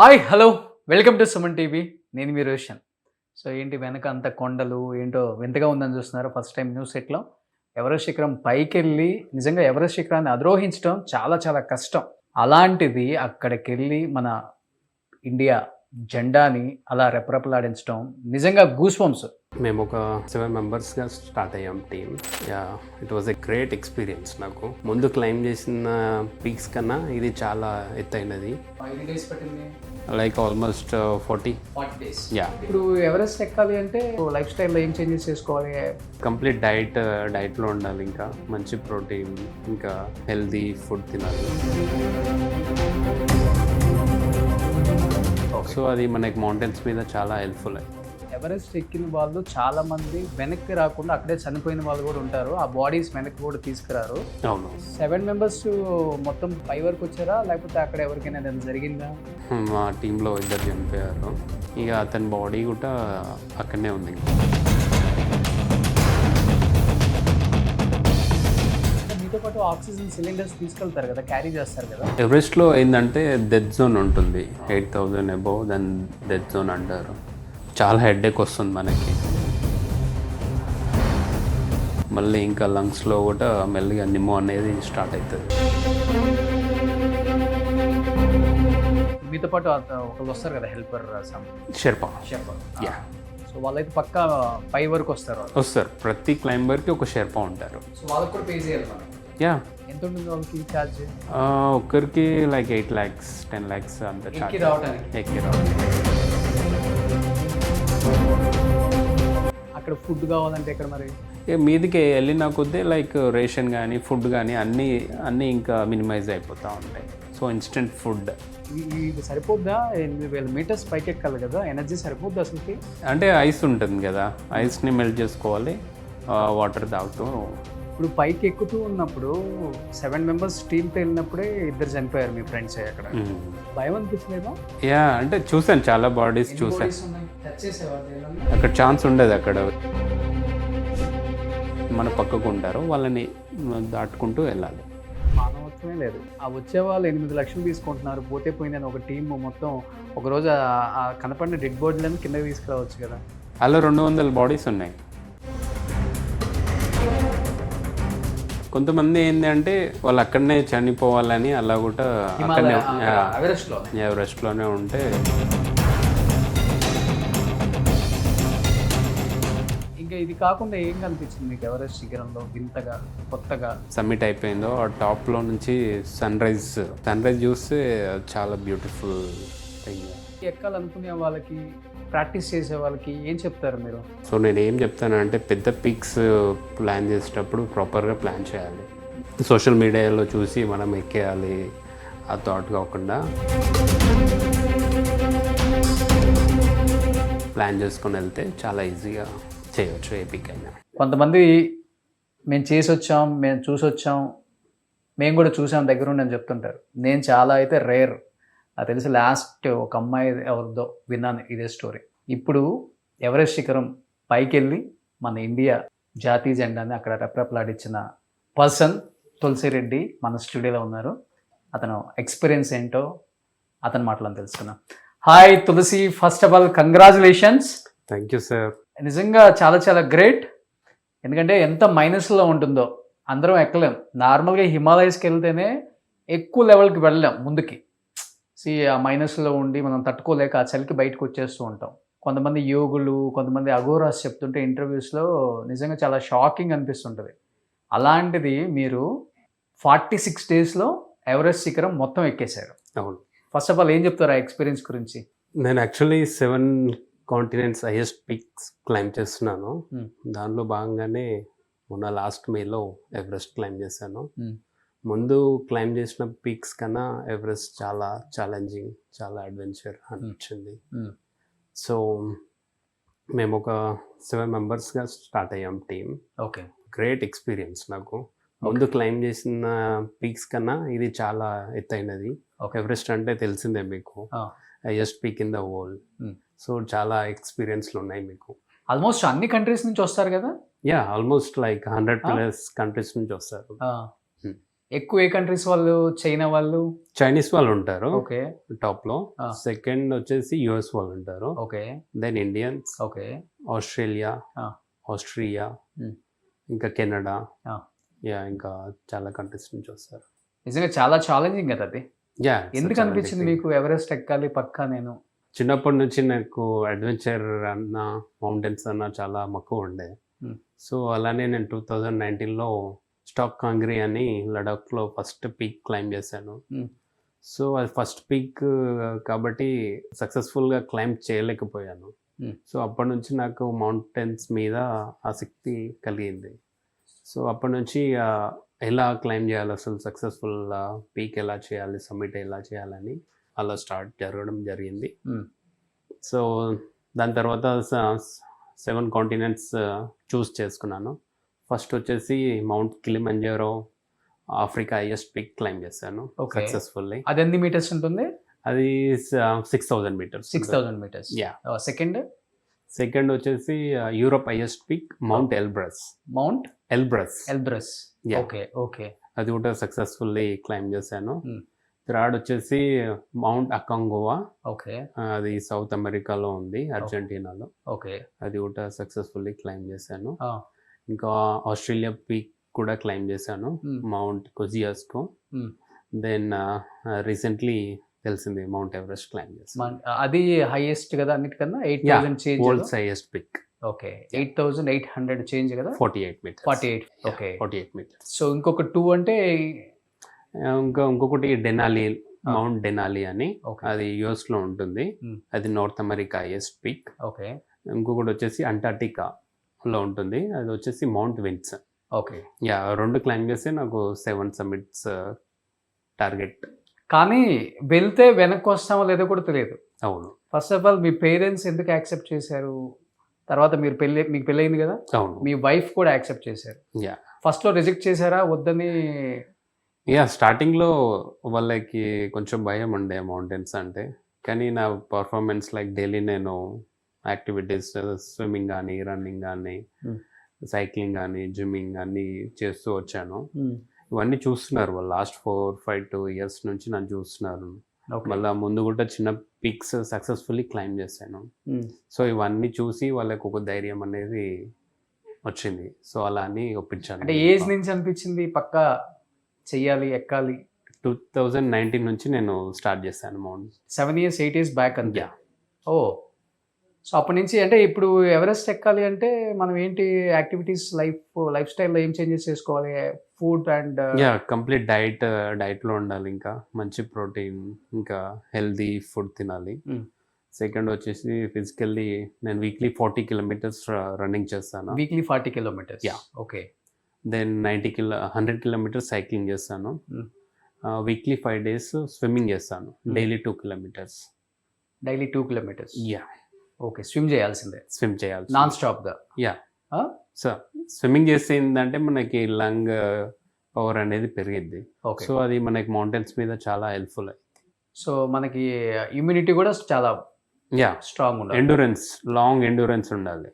Hi hello welcome to Suman TV. నేను మీ Roshan. So ఏంటి వెనక అంత కొండలు ఏంటో వింతగా ఉందని చూస్తున్నారు. ఫస్ట్ టైం న్యూస్ సెట్లో ఎవరెస్ట్ శిఖరం పైకెళ్ళి నిజంగా ఎవరెస్ట్ శిఖరాన్ని అధిరోహించడం చాలా చాలా కష్టం. అలాంటిది అక్కడికెళ్ళి మన ఇండియా జెండాని అలా రెపరెపలాడించడం నిజంగా గూస్ బంప్స్. మేము ఒక 7 మెంబర్స్గా స్టార్ట్ అయ్యాం team. It was a great experience. నాకు ముందు క్లైమ్ చేసిన పీక్స్ కన్నా ఇది చాలా ఎత్తైనది. 5 డేస్ పట్టింది. Like almost 40 days. యా. ఇప్పుడు ఎవరెస్ట్ ఎక్కాలి అంటే లైఫ్ స్టైల్లో ఏం చేంజెస్ చేసుకోవాలి? కంప్లీట్ డైట్లో ఉండాలి, ఇంకా మంచి ప్రోటీన్, ఇంకా హెల్తీ ఫుడ్ తినాలి. సో అది మనకి మౌంటైన్స్ మీద చాలా హెల్ప్ఫుల్. ఎవరెస్ట్ ఎక్కిన వాళ్ళు చాలా మంది వెనక్కి రాకుండా అక్కడే చనిపోయిన వాళ్ళు కూడా ఉంటారు. ఆ బాడీస్ వెనక్కి కూడా తీసుకురారు. అవును. 7 మెంబర్స్ మొత్తం పై వరకు వచ్చారా, లేకపోతే అక్కడ ఎవరికైనా ఏదైనా జరిగిందా? మా టీంలో 2 చనిపోయారు. ఇక అతని బాడీ కూడా అక్కడనే ఉంది. మీతో పాటు ఆక్సిజన్ సిలిండర్స్ తీసుకెళ్తారు కదా, క్యారీ చేస్తారు కదా. ఎవరెస్ట్లో ఏంటంటే డెత్ జోన్ ఉంటుంది, 8,000 అబోవ్, దెన్ డెత్ జోన్ అంటారు. చాలా హెడేక్ వస్తుంది మనకి. మళ్ళీ ఇంకా లంగ్స్లో కూడా మెల్లిగా నిమో అనేది స్టార్ట్ అవుతుంది. మీతో పాటు ఒకళ్ళు వస్తారు కదా, హెల్పర్ షెర్పా. యా. సో వాళ్ళైతే పక్కా పై వరకు వస్తారు. వస్తారు, ప్రతి క్లైంబర్కి ఒక షెర్పా ఉంటారు. సో వాళ్ళకి కూడా పే చేయాలి మనం. యా. ఎంత ఉంటుంది వాళ్ళకి ఛార్జ్? ఒక్కరికి లైక్ 8 lakhs 10 lakhs అంత ఎక్కి ఛార్జ్. రావడానికి. ఎక్కి రావడానికి. అక్కడ ఫుడ్ కావాలంటే ఇక్కడ మరి ఇక మీదికి వెళ్ళిన కొద్దీ లైక్ రేషన్ కానీ ఫుడ్ కానీ అన్నీ ఇంకా మినిమైజ్ అయిపోతూ ఉంటాయి. So instant food. ఇది సరిపోద్దా? 8,000 మీటర్స్ పైకి ఎక్కాలి కదా, ఎనర్జీ సరిపోద్దా అసలుకి? అంటే ఐస్ ఉంటుంది కదా, ఐస్ని మెల్ట్ చేసుకోవాలి, వాటర్ తాగుతూ. ఇప్పుడు పైకి ఎక్కుతూ ఉన్నప్పుడు 7 మెంబర్స్ టీమ్తో వెళ్ళినప్పుడే 2 చనిపోయారు మీ ఫ్రెండ్స్ అక్కడ. భయం అనిపించలేదా? యా, అంటే చూసాను, చాలా బాడీస్ చూసాను. అక్కడ ఛాన్స్ ఉండదు, అక్కడ మన పక్కకు ఉంటారు, వాళ్ళని దాటుకుంటూ వెళ్ళాలి. మానవత్వమే లేదు. ఆ వచ్చే వాళ్ళు 8 లక్షలు తీసుకుంటున్నారు, పోతే పోయిందని ఒక టీం మొత్తం ఒకరోజు ఆ కనపడిన డెడ్ బాడీలను కిందకి తీసుకురావచ్చు కదా. అలా 200 బాడీస్ ఉన్నాయి. కొంతమంది ఏంటంటే వాళ్ళు అక్కడనే చనిపోవాలని అలా కూడా అక్కడనే ఎవరెస్ట్లోనే ఉంటే. ఇంకా ఇది కాకుండా ఏం కనిపించింది మీకు ఎవరెస్ట్ శిఖరంలో వింతగా కొత్తగా? సమ్మిట్ అయిపోయిందో ఆ టాప్లో నుంచి సన్ రైజ్ చూస్తే చాలా బ్యూటిఫుల్ థింగ్. ఎక్కాలనుకునే వాళ్ళకి, ప్రాక్టీస్ చేసే వాళ్ళకి ఏం చెప్తారు మీరు? సో నేను ఏం చెప్తానంటే పెద్ద పిక్స్ ప్లాన్ చేసేటప్పుడు ప్రాపర్గా ప్లాన్ చేయాలి. సోషల్ మీడియాలో చూసి మనం ఎక్కేయాలి ఆ థాట్ కాకుండా ప్లాన్ చేసుకొని వెళ్తే చాలా ఈజీగా చేయవచ్చు ఏ పిక్ అయినా. కొంతమంది మేము చేసి వచ్చాం, మేము చూసి వచ్చాం, మేము కూడా చూసాం దగ్గరుండి అని చెప్తుంటారు. నేను చాలా అయితే రేర్. నాకు తెలిసి లాస్ట్ ఒక అమ్మాయి ఎవరిదో విన్నాను ఇదే స్టోరీ. ఇప్పుడు ఎవరెస్ట్ శిఖరం పైకి వెళ్ళి మన ఇండియా జాతీయ జెండాని అక్కడ రెపరెపలాడించిన పర్సన్ తులసిరెడ్డి మన స్టూడియోలో ఉన్నారు. అతను ఎక్స్పీరియన్స్ ఏంటో అతని మాటలను తెలుసుకున్నాం. Hi Tulasi, first of all congratulations. Thank you sir. నిజంగా చాలా చాలా గ్రేట్. ఎందుకంటే ఎంత మైనస్లో ఉంటుందో అందరం ఎక్కలేం. నార్మల్గా హిమాలయస్కి వెళ్తేనే ఎక్కువ లెవెల్కి వెళ్ళలేం ముందుకి. ఆ మైనస్లో ఉండి మనం తట్టుకోలేక ఆ చలికి బయటకు వచ్చేస్తూ ఉంటాం. కొంతమంది యోగులు, కొంతమంది అఘోరాస్ చెప్తుంటే ఇంటర్వ్యూస్లో నిజంగా చాలా షాకింగ్ అనిపిస్తుంటుంది. అలాంటిది మీరు 46 డేస్లో ఎవరెస్ట్ శిఖరం మొత్తం ఎక్కేశారు. అవును. ఫస్ట్ ఆఫ్ ఆల్ ఏం చెప్తారు ఆ ఎక్స్పీరియన్స్ గురించి? నేను actually 7 continents highest peaks climb చేస్తున్నాను. దానిలో భాగంగానే మొన్న లాస్ట్ మేలో ఎవరెస్ట్ క్లైమ్ చేశాను. ముందు క్లైమ్ చేసిన పీక్స్ కన్నా ఎవరెస్ట్ చాలా ఛాలెంజింగ్, చాలా అడ్వెంచర్ అనిపించింది. సో మేము ఒక 7 మెంబర్స్గా స్టార్ట్ అయ్యాం టీమ్. ఓకే. గ్రేట్ ఎక్స్పీరియన్స్ నాకు. ముందు క్లైమ్ చేసిన పీక్స్ కన్నా ఇది చాలా ఎత్తైనది. ఎవరెస్ట్ అంటే తెలిసిందే మీకు, highest peak in the world. So చాలా ఎక్స్పీరియన్స్లు ఉన్నాయి మీకు. ఆల్మోస్ట్ అన్ని కంట్రీస్ నుంచి వస్తారు కదా? యా, ఆల్మోస్ట్ లైక్ 100+ కంట్రీస్ నుంచి వస్తారు. ఎక్కువ ఏ కంట్రీస్ వాళ్ళు? చైనా వాళ్ళు? చైనీస్ వాళ్ళు ఉంటారు ఓకే. టాప్లో. ఆ. సెకండ్ వచ్చేసి యుఎస్ వాళ్ళు ఉంటారు. Okay. Then Indians, okay. Australia, ఆ. Austria, Hmm. ఇంకా కెనడా, ఆ. ఇంకా చాలా కంట్రీస్ నుంచి వస్తారు. నిజంగా చాలా ఛాలెంజింగ్ కదా అది. యా ఎందుకు అనిపించింది మీకు ఎవరెస్ట్ ఎక్కాలి పక్కా నేను? చిన్నప్పటి నుంచి నాకు అడ్వెంచర్ అన్న, మౌంటైన్స్ అన్న చాలా మక్కువ ఉండే. Hmm. సో అలానే నేను 2019లో స్టాక్ కాంగ్రీ అని లడాఖ్లో ఫస్ట్ పీక్ క్లైంబ్ చేశాను. Hmm. సో అది ఫస్ట్ పీక్ కాబట్టి సక్సెస్ఫుల్గా క్లైంబ్ చేయలేకపోయాను. Hmm. సో అప్పటి నుంచి నాకు మౌంటైన్స్ మీద ఆసక్తి కలిగింది. సో అప్పటి నుంచి ఎలా క్లైంబ్ చేయాలి, అసలు సక్సెస్ఫుల్ పీక్ ఎలా చేయాలి, సమ్మిట్ ఎలా చేయాలని అలా స్టార్ట్ జరగడం జరిగింది. Hmm. సో దాని తర్వాత 7 కాంటినెంట్స్ చూస్ చేసుకున్నాను. ఫస్ట్ వచ్చేసి mount Kilimanjaro, Africa highest peak climb చేశాను Okay. సక్సెస్ఫుల్లీ. అది ఎన్ని మీటర్స్ ఉంటుంది? అది 6,000 meters. 6,000 meters. Yeah. Second? Second వచ్చేసి Europe highest peak mount Elbrus. Mount Elbrus. Elbrus. Yeah. Okay. Okay. అది కూడా సక్సెస్ఫుల్లీ క్లైంబ్ చేశాను. Hmm. థర్డ్ వచ్చేసి మౌంట్ అకాంగోవా. ఓకే. అది సౌత్ అమెరికాలో ఉంది, అర్జెంటీనాలో. ఓకే. అది కూడా సక్సెస్ఫుల్లీ క్లైంబ్ చేశాను. ఆ. ఇంకా ఆస్ట్రేలియా పీక్ కూడా క్లైంబ్ చేశాను, Hmm. Mount Kosciuszko. Hmm. Then recently తెలిసింది మౌంట్ ఎవరెస్ట్ క్లైంబ్ చేశాను. అది హైయెస్ట్ కదా అన్నిటికన్నా? 8,000 చేంజ్. World's highest peak. ఓకే. 8,800 చేంజ్ కదా? 48 మీటర్స్. 48. ఓకే. 48 మీటర్స్. సో ఇంకొక 2 అంటే? ఇంకొకటి డెనాలి, మౌంట్ డెనాలి అని. ఓకే. అది యుఎస్లో ఉంటుంది. Hmm. అది north America highest peak. Okay. ఇంకొకటి వచ్చేసి అంటార్టికాలో ఉంటుంది, అది వచ్చేసి mount Vinson. Okay. Yeah, 2 climb చేస్తే నాకు 7 సమ్మిట్స్ టార్గెట్. కానీ వెళ్తే వెనక్కి వస్తామో లేదో కూడా తెలియదు. అవును. First of all me parents ఎందుకు యాక్సెప్ట్ చేశారు? తర్వాత మీకు పెళ్ళయింది కదా, అవును. మీ వైఫ్ కూడా యాక్సెప్ట్ చేశారు. యా. ఫస్ట్లో రిజెక్ట్ చేశారా వద్దని? స్టార్టింగ్లో వాళ్ళకి కొంచెం భయం ఉండే మౌంటైన్స్ అంటే, కానీ నా పర్ఫార్మెన్స్ లైక్ డైలీ నేను యాక్టివిటీస్, స్విమ్మింగ్ కానీ, రన్నింగ్ కానీ, సైక్లింగ్ కానీ, జిమ్మింగ్ అన్నీ చేస్తూ వచ్చాను. ఇవన్నీ చూస్తున్నారు వాళ్ళు లాస్ట్ 4-5 years నుంచి నన్ను చూస్తున్నారు. మళ్ళీ ముందు కూడా చిన్న పీక్స్ సక్సెస్ఫుల్లీ క్లైంబ్ చేశాను. సో ఇవన్నీ చూసి వాళ్ళకి ఒక ధైర్యం అనేది వచ్చింది. సో అలా అని ఒప్పించాను. అంటే ఏజ్ నుంచి అనిపించింది పక్కా చెయ్యాలి, ఎక్కాలి? 2019 నుంచి నేను స్టార్ట్ చేశాను మౌంట్. 7 years 8 years బ్యాక్ అంతే. యా. ఓ, సో అప్పటి నుంచి అంటే ఇప్పుడు ఎవరెస్ట్ ఎక్కాలి అంటే మనం ఏంటి యాక్టివిటీస్, లైఫ్ స్టైల్లో ఏం చేంజెస్ చేసుకోవాలి? ఫుడ్ అండ్ కంప్లీట్ డైట్లో ఉండాలి, ఇంకా మంచి ప్రోటీన్, ఇంకా హెల్దీ ఫుడ్ తినాలి. సెకండ్ వచ్చేసి ఫిజికల్లీ నేను వీక్లీ 40 kilometers రన్నింగ్ చేస్తాను. Weekly 40 kilometers. Yeah. Okay. Then 100 kilometers cycling చేస్తాను. వీక్లీ 5 days స్విమ్మింగ్ చేస్తాను, daily 2 kilometers. Daily 2 kilometers. Yeah. Okay. Swim చేయాల్సిందే స్విమ్ చేయాలి నాన్ స్టాప్గా? యా. సో స్విమ్మింగ్ చేస్తే ఏంటంటే మనకి లంగ్ పవర్ అనేది పెరిగిద్ది. ఓకే. సో అది మనకి మౌంటైన్స్ మీద చాలా హెల్ప్ఫుల్. సో మనకి ఇమ్యూనిటీ కూడా చాలా యా. స్ట్రాంగ్ ఉండాలి. ఎండ్యూరెన్స్, లాంగ్ ఎండ్యూరెన్స్ ఉండాలి.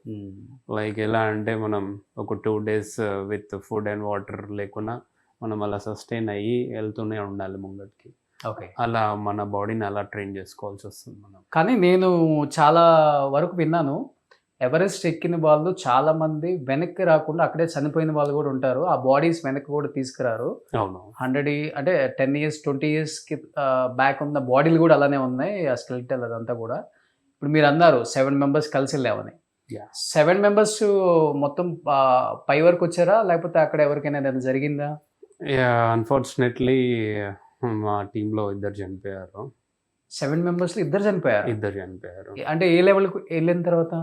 లైక్ ఎలా అంటే మనం ఒక 2 days with food and water లేకుండా మనం అలా సస్టైన్ అయ్యి వెళ్తూనే ఉండాలి ముంగటికి. ఓకే. అలా మన బాడీని అలా ట్రైన్ చేసుకోవాల్సి వస్తుంది మనం. కానీ నేను చాలా వరకు విన్నాను, ఎవరెస్ట్ ఎక్కిన వాళ్ళు చాలా మంది వెనక్కి రాకుండా అక్కడే చనిపోయిన వాళ్ళు కూడా ఉంటారు. ఆ బాడీస్ వెనక్కి కూడా తీసుకురారు. అవును. 100 అంటే 10 years 20 yearsకి బ్యాక్ ఉన్న బాడీలు కూడా అలానే ఉన్నాయి, ఆ స్కెలిటల్ అదంతా కూడా. ఇప్పుడు మీరు అన్నారు 7 members కలిసి వెళ్ళామని. Yeah. 7 members మొత్తం పై వరకు వచ్చారా, లేకపోతే అక్కడ ఎవరికైనా ఏదైనా జరిగిందా? అన్ఫార్చునేట్లీ మా టీంలో 2 చనిపోయారు. 7 members లో 2 చనిపోయారు? 2 చనిపోయారు. అంటే ఏ లెవెల్కి వెళ్ళిన తర్వాత?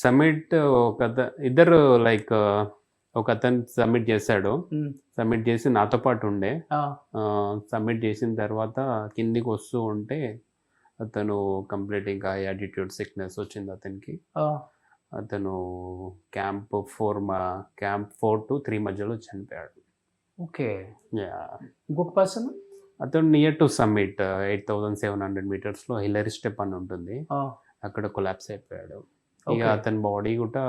సబ్మిట్ ఇద్దరు లైక్ ఒక అతను సబ్మిట్ చేశాడు. సబ్మిట్ చేసి నాతో పాటు ఉండే. సబ్మిట్ చేసిన తర్వాత కిందికి వస్తూ ఉంటే అతను కంప్లీట్ ఇంకా యాటిట్యూడ్ సిక్నెస్ వచ్చింది అతనికి. అతను క్యాంప్ 4 to 3 మధ్యలో చనిపోయాడు. ఓకే. యా. ఇంకొక పర్సన్? అతను నియర్ టు సమ్మిట్ 8,700 మీటర్స్లో హిలరీ స్టెప్ అని ఉంటుంది, అక్కడ కొలాప్స్ అయిపోయాడు. ఇక అతని బాడీ కూడా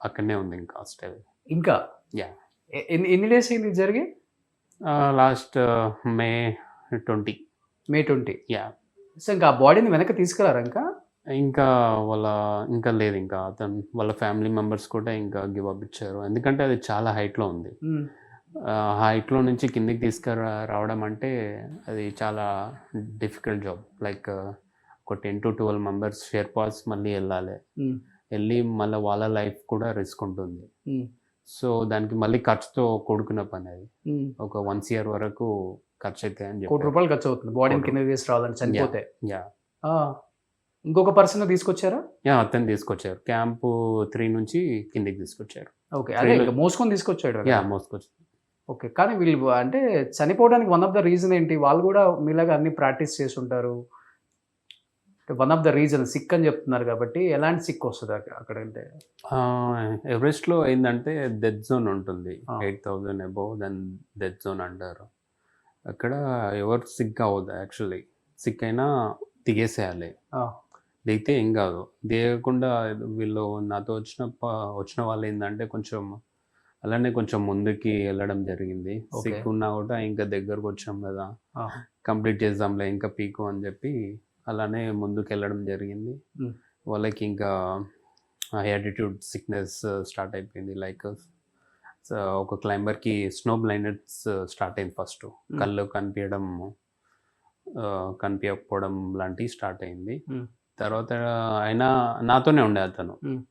అక్కడనే ఉంది ఇంకా స్టిల్. ఇంకా? యా. ఎన్ని డేస్ అయింది జరిగి? లాస్ట్ మే 20. మే 20. యా. సో ఇంకా ఆ బాడీని వెనక్కి తీసుకురారా ఇంకా? ఇంకా వాళ్ళ ఇంకా లేదు, ఇంకా అతను వాళ్ళ ఫ్యామిలీ మెంబర్స్ కూడా ఇంకా గివ్ అప్ ఇచ్చారు. ఎందుకంటే అది చాలా హైట్‌లో ఉంది. హ్మ్. హైట్‌లో నుంచి కిందకి రావడం అంటే అది చాలా డిఫికల్ట్ జాబ్. లైక్ ఒక 10-12 మెంబర్స్ షెర్పాస్ మళ్ళీ ఎళ్ళాలి. హ్మ్. ఎళ్ళి మళ్ళీ వాళ్ళ లైఫ్ కూడా రిస్క్ ఉంటుంది. హ్మ్. సో, దానికి మళ్ళీ ఖర్చుతో కూడుకున్న పని అది. హ్మ్. ఒక 1 ఇయర్ వరకు ఖర్చయితాయని ₹1,00,00,000 చెప్పారు. ఖర్చవుతుంది బాడీని కోటి కిందకి తీసుకురావాలంటే యాహ్! చనిపోతే. యాహ్! ఆ! ఇంకొక పర్సన్‌ని తీసుకొచ్చారా? యాహ్! అతన్ని తీసుకొచ్చారు. క్యాంపు 3 నుంచి కిందకి తీసుకొచ్చారు. ఓకే. అదే 3లో ఇంక మోసుకొని తీసుకొచ్చాడు కదా! యాహ్! మోసుకొచ్చారు. ఓకే. కానీ వీళ్ళు అంటే చనిపోవడానికి వన్ ఆఫ్ ద రీజన్ ఏంటి? వాళ్ళు గూడా మీలాగా అన్ని ప్రాక్టీస్ చేసుంటారు. One of the reason sick అని చెప్తున్నారు కాబట్టి ఎలాంటి సిక్ వస్తది అక్కడంటే? ఎవరెస్ట్‌లో ఏందంటే డెత్ జోన్ ఉంటుంది. ఆ! 8000 అబోవ్ దెన్ డెత్ జోన్ అంటారు. అక్కడ ఎవరు సిక్ అవ్వద్దు యాక్చువల్లీ. సిక్ అయినా దిగేసేయాలి. ఆ! దిగితే ఏం గాదు. దిగకుండా వీళ్ళు నాతో వచ్చిన వాళ్ళేందంటే కొంచెం అలానే కొంచెం ముందుకి ఎళ్ళడం జరిగింది. ఓకే. సిక్ ఉన్నా గూడా ఇంకా దగ్గరకొచ్చాం గదా! ఆ! కంప్లీట్ చేద్దాంలే ఇంకా పీకు అని జెప్పి అలానే ముందుకెళ్ళడం జరిగింది. హ్మ్. వాళ్ళకి ఇంకా హై ఆల్టిట్యూడ్ సిక్‌నెస్ స్టార్ట్ అయిపోయింది. లైక్ ఒక క్లైంబర్‌కి స్నో బ్లైండ్‌నెస్ స్టార్ట్ అయింది ఫస్టు. హ్మ్. కళ్ళు కనిపియకపోవడం లాంటివి స్టార్ట్ అయింది. హ్మ్. తర్వాత ఆయన నాతోనే ఉండే అతను. హ్మ్.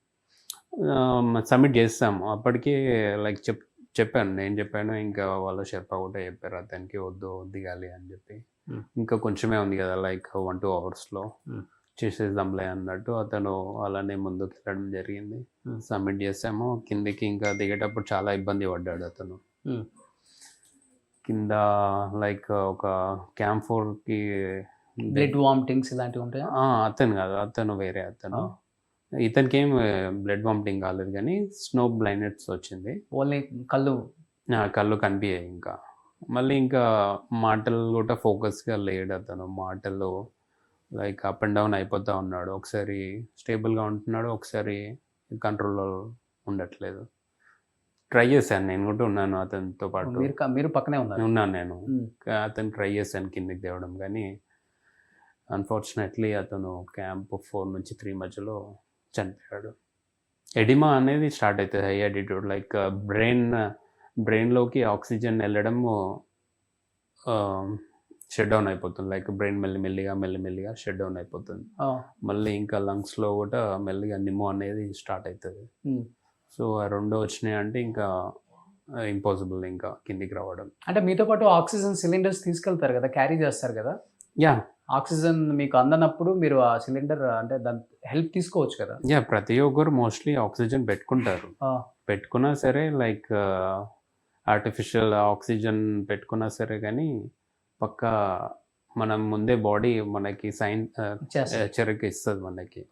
సబ్మిట్ చేసేసాము. అప్పటికి లైక్ చెప్పాను. నేను చెప్పాను. ఇంకా వాళ్ళ షెర్పా కూడా చెప్పారు అతనికి వద్దు దిగాలి అని చెప్పి. హ్మ్. ఇంకా కొంచెమే ఉంది కదా! లైక్ 1-2 అవర్స్‌లో హ్మ్. చేసేద్దాంలే అన్నట్టు అతను అలానే ముందుకెళ్ళడం జరిగింది. హ్మ్. సబ్మిట్ చేసాము. కిందకి ఇంకా దిగేటప్పుడు చాలా ఇబ్బంది పడ్డాడు అతను. హ్మ్. కింద లైక్ ఒక క్యాంప్ 4కి బ్లడ్ వామిటింగ్స్ ఇలాంటివి ఉంటాయా? అతను కాదు. అతను వేరే అతను. ఆ! ఇతనికేం బ్లడ్ వామిటింగ్ కాలేదు గానీ, స్నో బ్లైండ్‌నెస్ వచ్చింది. ఓన్లీ కళ్ళు. కళ్ళు కనిపియయి ఇంకా. మళ్ళీ ఇంకా మాటలు గూడా ఫోకస్‌గా లేడతను. మాటలు లైక్ అప్ అండ్ డౌన్ అయిపోతా ఉన్నాడు. ఒకసారి స్టేబుల్‌గా ఉంటున్నాడు. ఒకసారి కంట్రోల్‌లో ఉండట్లేదు. ట్రై చేశాను. నేను గూడా ఉన్నాను అతనితో పాటు. మీరు పక్కనే ఉన్నారు. ఉన్నాను నేను. హ్మ్. అతను ట్రై చేశాను కిందకి తేవడం గానీ, అన్‌ఫార్చునేట్‌లీ అతను క్యాంప్ 4 నుంచి 3 మధ్యలో చనిపోయాడు. ఎడిమా అనేది స్టార్ట్ అయితది హై ఆల్టిట్యూడ్ లైక్ బ్రెయిన్‌లోకి ఆక్సిజన్ ఎళ్ళడము ఆహ్, షట్ డౌన్ అయిపోతుంది. లైక్ బ్రెయిన్ మెల్లిమెల్లిగా షట్ డౌన్ అయిపోతుంది. ఆ! మళ్ళీ ఇంకా లంగ్స్‌లో గూడా మెల్లిగా నిమో అనేది స్టార్ట్ అయితది. హ్మ్. సో, ఆ 2 వచ్చినాయంటే ఇంకా ఇంపాసిబుల్ ఇంకా కిందికి రావడం. అంటే మీతో పాటు ఆక్సిజన్ సిలిండర్స్ తీసుకెళ్తారు గదా! క్యారీ చేస్తారు గదా! యాహ్! ఆక్సిజన్ మీకు అందనప్పుడు మీరు ఆ సిలిండర్ అంటే దాని హెల్ప్ తీసుకోవచ్చు కదా! ప్రతి ఒక్కరు మోస్ట్‌లీ ఆక్సిజన్ పెట్టుకుంటారు. ఆ! పెట్టుకున్నా సరే లైక్ ఆర్టిఫిషియల్ ఆక్సిజన్ పెట్టుకున్నా సరే గానీ, పక్కా మనం ముందే బాడీ మనకి ఇచ్చేస్తది. హెచ్చరిక ఇస్తది మనకి.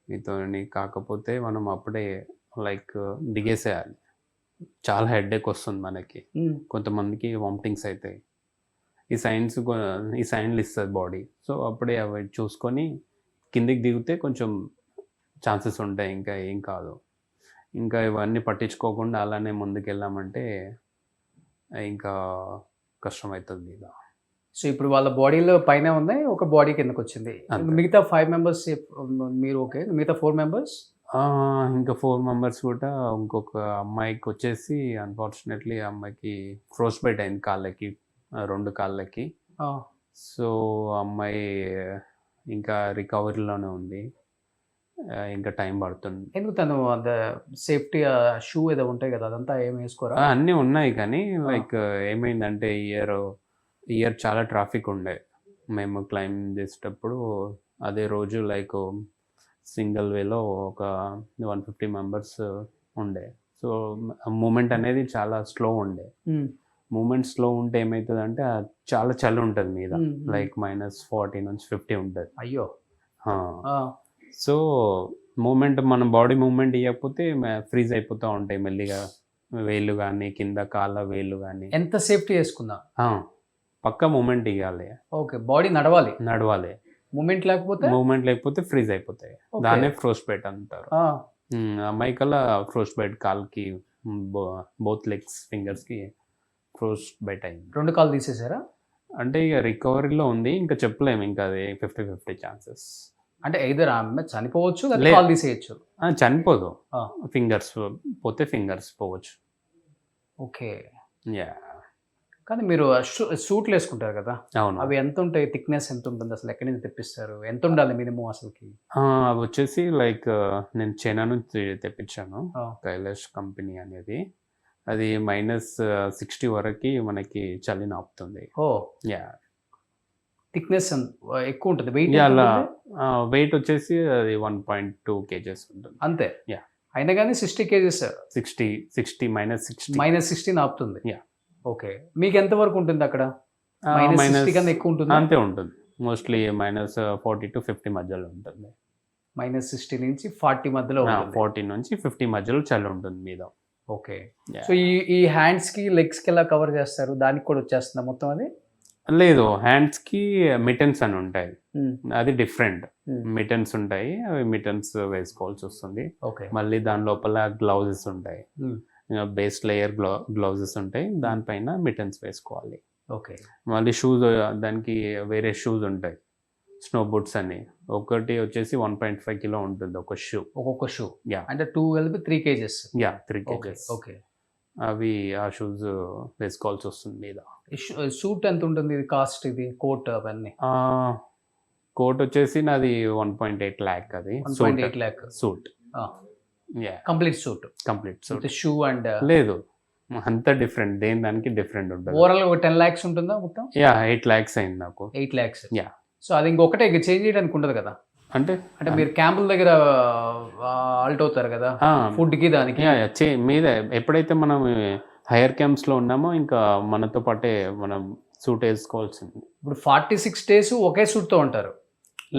మీతోని కాకపోతే మనం అప్పుడే లైక్ దిగేసేయాలి. చాలా హెడ్‌ఏక్ వస్తుంది మనకి. హ్మ్. కొంతమందికి వామిటింగ్స్ అయితాయి. ఈ సైన్స్ గూ ఈ సైన్‌లు ఇస్తది బాడీ. సో, అప్పుడే అవి చూసుకొని కిందకి దిగితే కొంచెం ఛాన్సెస్ ఉంటాయి. ఇంకా ఏం కాదు. ఇంకా ఇవన్నీ పట్టించుకోకుండా అలానే ముందుకెళ్ళామంటే ఇంకా కష్టమైతది ఇగ. సో, ఇప్పుడు వాళ్ళ బాడీలో పైనే ఉన్నాయి. ఒక బాడీ కిందకొచ్చింది. అంతే. మిగతా 5 మెంబర్స్ మీరు ఓకే. మిగతా 4 మెంబర్స్? ఇంకా 4 మెంబర్స్ కూడా ఇంకొక అమ్మాయికొచ్చేసి అన్‌ఫార్చునేట్‌లీ ఆ అమ్మాయికి ఫ్రోస్ట్ బైట్ అయింది కాళ్ళకి. 2 కాళ్ళకి. ఆ! సో, ఆ అమ్మాయి ఇంకా రికవరీలోనే ఉంది. ఇంకా టైం పడుతుంది. ఎందుకు తను సేఫ్టీ షూ ఏదో ఉంటాయి గదా! అదంతా ఏమి ఏసుకోరా? అన్నీ ఉన్నాయి కానీ ఆ! లైక్ ఏమైందంటే ఇయర్ చాలా ట్రాఫిక్ ఉండే. మేము క్లైంబ్ చేసేటప్పుడు అదే రోజు లైక్ సింగిల్ వేలో ఒక 150 మెంబర్స్ ఉండే. సో, మూవ్‌మెంట్ అనేది చాలా స్లో ఉండే. హ్మ్. మూవ్‌మెంట్ స్లో ఉంటే ఏమైతదంటే చాలా చలి ఉంటది మీద. హ్మ్. హ్మ్. లైక్ -40 నుంచి 50 ఉంటది. అయ్యో! ఆ! ఆ! సో, మనం బాడీ మూవ్‌మెంట్ ఇయ్యకపోతే ఫ్రీజ్ అయిపోతా ఉంటాయి మెల్లిగా. వేళ్ళు గాని, కింద కాళ్ళ వేళ్ళు గాని. ఎంత సేఫ్టీ ఏసుకున్నా. ఆ! పక్కా మూవ్‌మెంట్ ఇయ్యాలి. ఓకే. బాడీ నడవాలి. నడవాలి. మూవ్‌మెంట్ లేకపోతే? మూవ్‌మెంట్ లేకపోతే ఫ్రీజ్ అయిపోతాయి. ఓకే. దాన్నే ఫ్రోస్ట్ బైట్ అంటారు. ఆ! అమ్మాయికల్లా ఫ్రోస్ట్ బైట్ కాళ్ళకి బోత్ లెగ్స్, ఫింగర్స్‌కి ఫ్రోస్ట్ బైట్ అయింది. 2 కాళ్ళు తీసేసారా? అంటే ఇక రికవరీలో ఉంది, ఇంకా చెప్పలేము, ఇంకా అది 50-50 ఛాన్సెస్. అంటే ఐదర్ ఆమె చనిపోవచ్చు లేదా లే- కాల్ తీసేయచ్చు. చనిపోదు, ఆ. ఫింగర్స్ పోతే ఫింగర్స్ పోవచ్చు. ఓకే. యా, కానీ మీరు సూట్లు వేసుకుంటారు కదా, అవును. అవి ఎంత ఉంటాయి? థిక్నెస్ ఎంత ఉంటుంది అసలు? ఎక్కడి నుంచి తెప్పిస్తారు? ఎంత ఉండాలి మినిమం అసలుకి? అవి వచ్చేసి లైక్ నేను చైనా నుంచి తెప్పించాను, ఆ. కైలాష్ కంపెనీ అనేది. అది -60 వరకు మనకి చలిని ఆపుతుంది. ఓ, యా, థిక్నెస్ ఎక్కువ ఉంటుంది. వెయిట్ అలా వెయిట్ వచ్చేసి అది 1.2 kgs ఉంటుంది. అంతే. Yeah. అయినా కానీ 60 kgs 60 -60 -16 ఆపుతుంది. Yeah. ఓకే. మీకు ఎంత వరకు ఉంటుంది అక్కడ? -60 కన్నా ఎక్కువ ఉంటుంది? అంతే ఉంటుంది. మోస్ట్లీ -40 to 50 మధ్యలో ఉంటుంది. -60 నుంచి 40 మధ్యలో ఉంటుంది. 40 నుంచి 50 మధ్యలో చలి ఉంటుంది మీద. ఓకే. Yeah. సో ఈ హ్యాండ్స్ కి లెగ్స్ కి ఎలా కవర్ చేస్తారు? దానికి కూడా వచ్చేస్తుందా మొత్తం అది? లేదు, హ్యాండ్స్ కి మిటన్స్ అని ఉంటాయి, Hmm. అది డిఫరెంట్. Hmm. మిటన్స్ ఉంటాయి, అవి మిటన్స్ వేసుకోవాల్సి వస్తుంది. ఓకే. మళ్ళీ దాని లోపల గ్లౌజెస్ ఉంటాయి, Hmm. బేస్ లేయర్ గ్లౌజెస్ ఉంటాయి, దానిపైన మిటన్స్ వేసుకోవాలి. ఓకే. మళ్ళీ షూస్, దానికి వేరే షూస్ ఉంటాయి, స్నో బూట్స్ అని. ఒకటి వచ్చేసి 1.5 కిలో ఉంటుంది ఒక షూ. ఒక్కొక్క షూ యా, అంటే 2 కలిపి 3 kgs. 3 ఓకే. kgs. ఓకే. అవి ఆ షూస్ వేసుకోవాల్సి వస్తుంది మీద. సూట్ ఎంత ఉంటుంది? ఇది కాస్ట్, ఇది కోట్ అవన్నీ కోట్ వచ్చేసి నాది 1.8 lakh. అది 1.8 lakh suit. Yeah, complete suit, complete suit. Shoe and లేదు, అంత డిఫరెంట్, దేని దానికి డిఫరెంట్ ఉంటుంది. ఓవరాల్ 10 lakhs ఉంటుందా మొత్తం? యా, 8 lakhs అయింది నాకు. 8 lakhs. యా. సో అది ఇంకొకటే చేంజ్ చేయడానికి ఉండదు కదా? అంటే అంటే మీరు క్యాంపుల దగ్గర ఆల్ట్ అవుతారు కదా ఫుడ్ కి, దానికి. మీద ఎప్పుడైతే మనం హైయర్ క్యాంప్స్లో ఉన్నామో ఇంకా మనతో పాటే మనం సూట్ వేసుకోవాల్సింది. ఇప్పుడు 46 days ఒకే సూట్ తో ఉంటారు?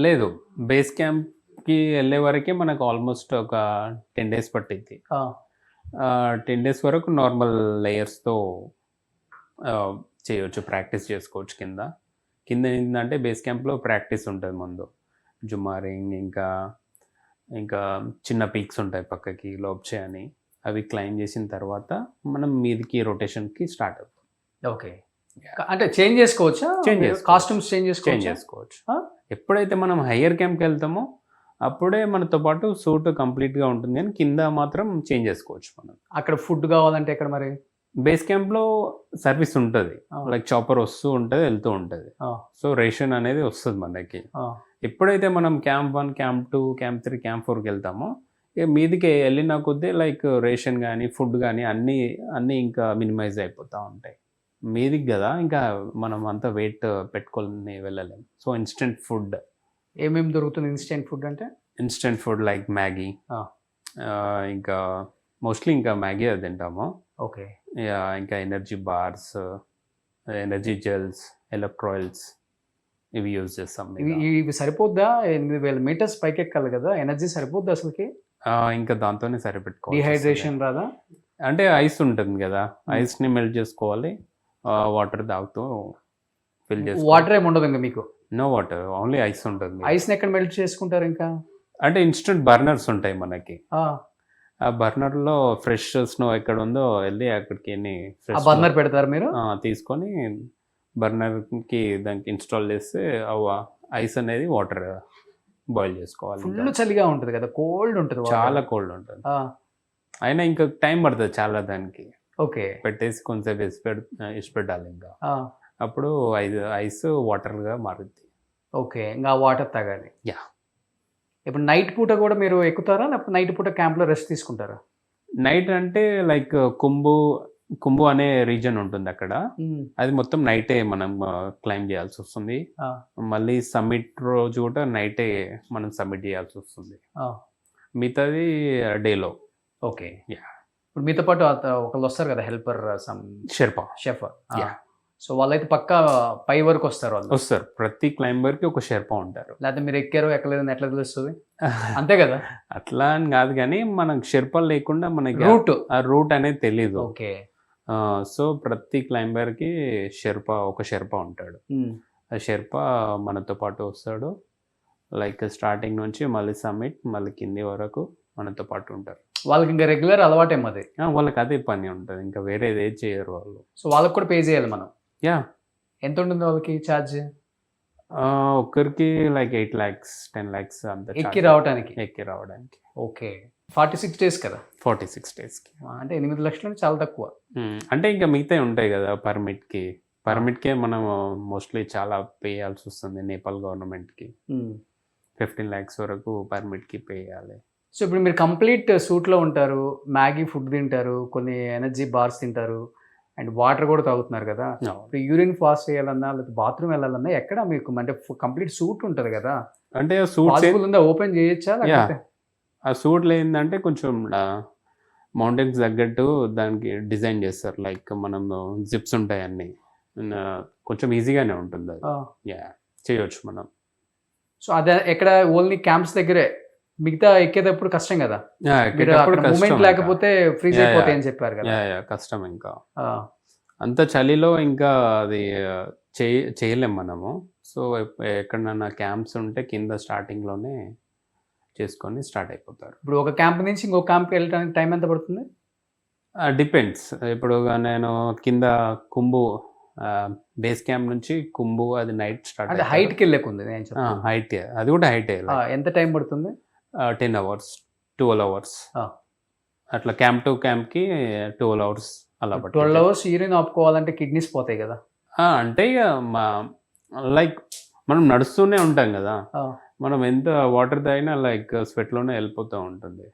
లేదు, బేస్ క్యాంప్కి వెళ్ళే వరకే మనకు ఆల్మోస్ట్ ఒక 10 days పట్టింది. 10 days వరకు నార్మల్ లేయర్స్తో చేయవచ్చు, ప్రాక్టీస్ చేసుకోవచ్చు. కింద ఏంటంటే బేస్ క్యాంప్లో ప్రాక్టీస్ ఉంటుంది ముందు, జుమారింగ్, ఇంకా చిన్న పీక్స్ ఉంటాయి పక్కకి, లోబ్చే అని. అవి క్లైమ్ చేసిన తర్వాత మనం మీదికి రొటేషన్కి స్టార్ట్ అవుతాం. ఓకే. అంటే చేంజ్ చేసుకోవచ్చా? కాస్ట్యూమ్స్ చేంజ్ చేసుకోవచ్చు. ఎప్పుడైతే మనం హయ్యర్ క్యాంప్కి వెళ్తామో అప్పుడే మనతో పాటు సూట్ కంప్లీట్గా ఉంటుంది, కానీ కింద మాత్రం చేంజ్ చేసుకోవచ్చు మనం. అక్కడ ఫుడ్ కావాలంటే ఎక్కడ మరి? బేస్ క్యాంప్లో సర్వీస్ ఉంటుంది, లైక్ చాపర్ వస్తూ ఉంటుంది, వెళ్తూ ఉంటుంది. సో రేషన్ అనేది వస్తుంది మనకి. ఎప్పుడైతే మనం క్యాంప్ 1, క్యాంప్ 2, క్యాంప్ 3, క్యాంప్ 4కి వెళ్తామో ఇక మీదికి వెళ్ళిన కొద్దీ లైక్ రేషన్ కానీ ఫుడ్ కానీ అన్నీ ఇంకా మినిమైజ్ అయిపోతూ ఉంటాయి. మీదికి కదా, ఇంకా మనం అంతా వెయిట్ పెట్టుకొని వెళ్ళలేము. So instant food. ఏమేమి దొరుకుతుంది ఇన్స్టెంట్ ఫుడ్ అంటే? ఇన్స్టెంట్ ఫుడ్ లైక్ మ్యాగీ, ఇంకా మోస్ట్లీ ఇంకా మ్యాగీ అది తింటాము. ఓకే. ఇంకా ఎనర్జీ బార్స్, ఎనర్జీ జెల్స్, ఎలక్ట్రాయిల్స్, ఇవి యూజ్ చేస్తాం. ఇవి సరిపోద్దా? 8000 meters పైకి ఎక్కాలి కదా, ఎనర్జీ సరిపోద్దా అసలుకి? ఇంకా దాంతోనే సరిపెట్టుకోవాలి. డిహైడ్రేషన్ రాదా? అంటే ఐస్ ఉంటుంది కదా, ఐస్ని మెల్ట్ చేసుకోవాలి, వాటర్ తాగుతూ ఫిల్ చేసుకోవాలి. వాటర్ ఏమి ఉండదు ఇంకా మీకు? నో వాటర్, ఓన్లీ ఐస్ ఉంటుంది. ఐస్ని ఎక్కడ మెల్ట్ చేసుకుంటారు ఇంకా? అంటే ఇన్స్టెంట్ బర్నర్స్ ఉంటాయి మనకి. ఆ బర్నర్లో ఫ్రెష్ స్నో ఎక్కడ ఉందో వెళ్ళి అక్కడికి బర్నర్ పెడతారు మీరు? తీసుకొని బర్నర్కి దానికి ఇన్స్టాల్ చేస్తే ఐస్ అనేది వాటర్ బాయిల్ చేసుకోవాలి. ఫుల్ చలిగా ఉంటుంది కదా, కోల్డ్ ఉంటుంది, చాలా కోల్డ్ ఉంటుంది. అయినా ఇంకా టైం పడుతుంది చాలా దానికి. ఓకే. పెట్టేసి కొంచెంసేపు ఇసి పెట్టాలి, ఇంకా అప్పుడు ఐస్ వాటర్గా మారుద్ది. ఓకే. ఇంకా వాటర్ తాగాలి. యా. ఇప్పుడు నైట్ పూట కూడా మీరు ఎక్కుతారా, లేకపోతే నైట్ పూట క్యాంప్లో రెస్ట్ తీసుకుంటారా? నైట్ అంటే లైక్ కుంభు అనే రీజన్ ఉంటుంది అక్కడ, అది మొత్తం నైటే మనం క్లైమ్ చేయాల్సి వస్తుంది. మళ్ళీ సమ్మిట్ రోజు కూడా నైటే మనం సబ్మిట్ చేయాల్సి వస్తుంది, మిగతాది డేలో. ఓకే. ఇప్పుడు మీతో పాటు ఒకళ్ళు వస్తారు కదా, హెల్పర్, షెఫ్. సో వాళ్ళైతే పక్కా పై వరకు వస్తారు? వస్తారు, ప్రతి క్లైంబర్కి ఒక షెర్పా ఉంటారు. లేకపోతే మీరు ఎక్కారో ఎక్కలేదని ఎట్లా తెలుస్తుంది? అంతే కదా. అట్లా అని కాదు, కానీ మనకు షెర్పాలు లేకుండా మనకి రూట్ అనేది తెలీదు. ఓకే. సో ప్రతి క్లైంబర్కి ఒక షెర్పా ఉంటాడు. ఆ షెర్పా మనతో పాటు వస్తాడు, లైక్ స్టార్టింగ్ నుంచి మళ్ళీ సమ్మిట్, మళ్ళీ కింది వరకు మనతో పాటు ఉంటారు. వాళ్ళకి ఇంకా రెగ్యులర్ అలవాటేమో అది. వాళ్ళకి అదే పని ఉంటుంది, ఇంకా వేరేది ఏది చేయరు వాళ్ళు. సో వాళ్ళకి కూడా పే చేయాలి మనం. యా ఎంత ఉంటుంది వాళ్ళకి ఛార్జ్ ఒక్కరికి లైక్ 8 lakhs 10 lakhs అంత ఎక్కి charge. రావడానికి? ఎక్కి రావడానికి ఓకే. 46 డేస్ కదా, 46 daysకి. అంటే 8 లక్షలు అంటే చాలా తక్కువ. అంటే ఇంకా మిగతాయి ఉంటాయి కదా పర్మిట్కే మనం మోస్ట్లీ చాలా పే చేయాల్సి వస్తుంది నేపాల్ గవర్నమెంట్కి. 15 lakhs వరకు పర్మిట్కి పే చేయాలి. సో ఇప్పుడు మీరు కంప్లీట్ సూట్లో ఉంటారు, మ్యాగీ ఫుడ్ తింటారు, కొన్ని ఎనర్జీ బార్స్ తింటారు, అండ్ వాటర్ కూడా తాగుతున్నారు కదా. ఇప్పుడు యూరిన్ పాస్ చేయాలన్నా లేకపోతే బాత్రూమ్ వెళ్ళాలన్నా ఎక్కడ మీకు అంటే కంప్లీట్ సూట్ ఉంటుంది కదా, అంటే సూట్ పాసిబుల్ ఉందా, ఓపెన్ చేయొచ్చా లేకపోతే? ఆ సూట్లో ఏంటంటే కొంచెం మౌంటైన్స్ తగ్గట్టు దానికి డిజైన్ చేస్తారు, లైక్ మనం జిప్స్ ఉంటాయి అన్ని, కొంచెం ఈజీగానే ఉంటుంది అది. యా చేయొచ్చు మనం. సో అదే ఎక్కడ ఓన్లీ క్యాంప్స్ దగ్గరే, మిగతా ఎక్కేటప్పుడు కష్టం కదా, మూమెంట్ లేకపోతే ఫ్రీజ్ అయిపోతాయి అని చెప్పారు కదా. కష్టం, ఇంకా అంత చలిలో ఇంకా అది చేయలేం మనము. సో ఎక్కడన్నా క్యాంప్స్ ఉంటే కింద స్టార్టింగ్లోనే చేసుకొని స్టార్ట్ అయిపోతారు. ఇప్పుడు ఒక క్యాంప్ నుంచి ఇంకో క్యాంప్కి వెళ్ళడానికి టైం ఎంత పడుతుంది? డిపెండ్స్. ఇప్పుడు నేను కింద కుంభు బేస్ క్యాంప్ నుంచి కుంభు అది నైట్ స్టార్ట్. అంటే హైట్కి వెళ్ళకుంది నేను చెప్తాను. హైట్, అది కూడా హైట్. ఎంత టైం పడుతుంది? 10 hours 12 hours అట్లా క్యాంప్ టు క్యాంప్కి 12 hours అలా. 12 hours యూరిన్ ఆపుకోవాలంటే కిడ్నీస్ పోతాయి కదా. అంటే ఇక లైక్ మనం నడుస్తూనే ఉంటాం కదా, మనం ఎంత వాటర్ తాగినా లైక్ స్వెట్లోనే వెళ్ళిపోతూ ఉంటుంది,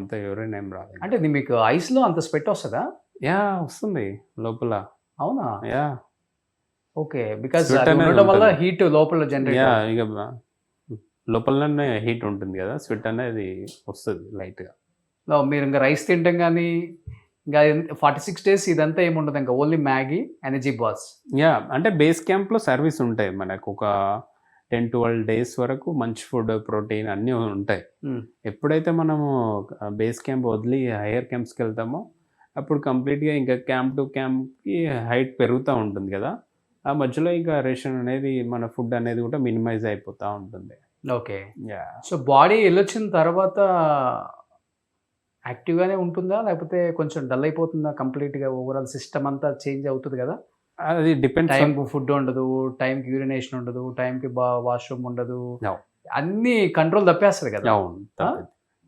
అంత యూరిన్ ఏం రాదు. అంటే మీకు ఐస్లో అంత స్వెట్ వస్తుందా? యా వస్తుంది లోపల. అవునా? యా ఓకే, బికాజ్ ఉండడం వల్ల హీట్ లోపల జనరేట్. యా ఇక లోపలనే హీట్ ఉంటుంది కదా, స్వెట్ అనేది వస్తుంది లైట్గా. మీరు ఇంకా రైస్ తింటాం కానీ ఇంకా 46 days ఇదంతా ఏముండదు, ఇంకా only Maggi energy balls. Yeah అంటే బేస్ క్యాంప్లో సర్వీస్ ఉంటాయి మనకు, ఒక 10-12 days వరకు మంచి ఫుడ్ ప్రోటీన్ అన్నీ ఉంటాయి. ఎప్పుడైతే మనము బేస్ క్యాంప్ వదిలి హైయర్ క్యాంప్స్కి వెళ్తామో అప్పుడు కంప్లీట్గా ఇంకా క్యాంప్ టు క్యాంప్కి హైట్ పెరుగుతూ ఉంటుంది కదా, ఆ మధ్యలో ఇంకా రేషన్ అనేది మన ఫుడ్ అనేది కూడా మినిమైజ్ అయిపోతూ ఉంటుంది. ఓకే. సో బాడీ వెళ్ళొచ్చిన తర్వాత యాక్టివ్గానే ఉంటుందా లేకపోతే కొంచెం డల్ అయిపోతుందా కంప్లీట్గా? ఓవరాల్ సిస్టమ్ అంతా చేంజ్ అవుతుంది కదా. అది డిపెండ్. టైంకి ఫుడ్ ఉండదు, టైంకి యూరినేషన్ ఉండదు, టైంకి వాష్రూమ్ ఉండదు, అన్నీ కంట్రోల్ తప్పేస్తుంది కదా.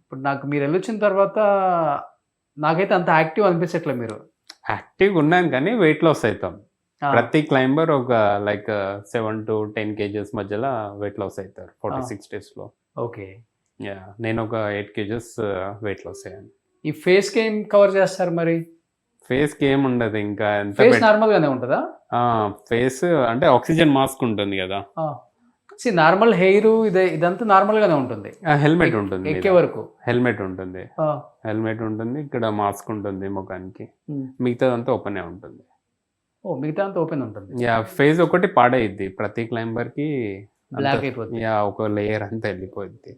ఇప్పుడు నాకు మీరు వెళ్ళొచ్చిన తర్వాత నాకైతే అంత యాక్టివ్ అనిపించట్లే. మీరు యాక్టివ్గా ఉన్నాను కానీ వెయిట్ లాస్ అవుతాం. ప్రతి క్లైంబర్ ఒక లైక్ 7 to 10 kgs మధ్యలో వెయిట్ లాస్ అవుతారు 46 daysలో. ఓకే. యా నేను ఒక 8 kgs వెయిట్ లాస్ అయ్యాను. ఈ ఫేస్కి ఏం కవర్ చేస్తారు మరి? ఫేస్కి ఏం ఉండదు, ఇంకా ఫేస్ నార్మల్గానే ఉంటుందా? ఫేస్ అంటే ఆక్సిజన్ మాస్క్ ఉంటుంది కదా, నార్మల్ హెయిర్ ఇదంతా నార్మల్గానే ఉంటుంది. హెల్మెట్ ఉంటుంది ఎక్కే వరకు. హెల్మెట్ ఉంటుంది, ఇక్కడ మాస్క్ ఉంటుంది ముఖానికి, మిగతాదంతా ఓపెనే ఉంటుంది. మిగతా అంతా ఓపెన్ ఉంటుంది. యా ఫేస్ ఒకటి పాడైద్ది ప్రతి క్లైంబర్కి, బ్లాక్ అయిపోతుంది. యా ఒక లేయర్ అంతా వెళ్ళిపోద్ది.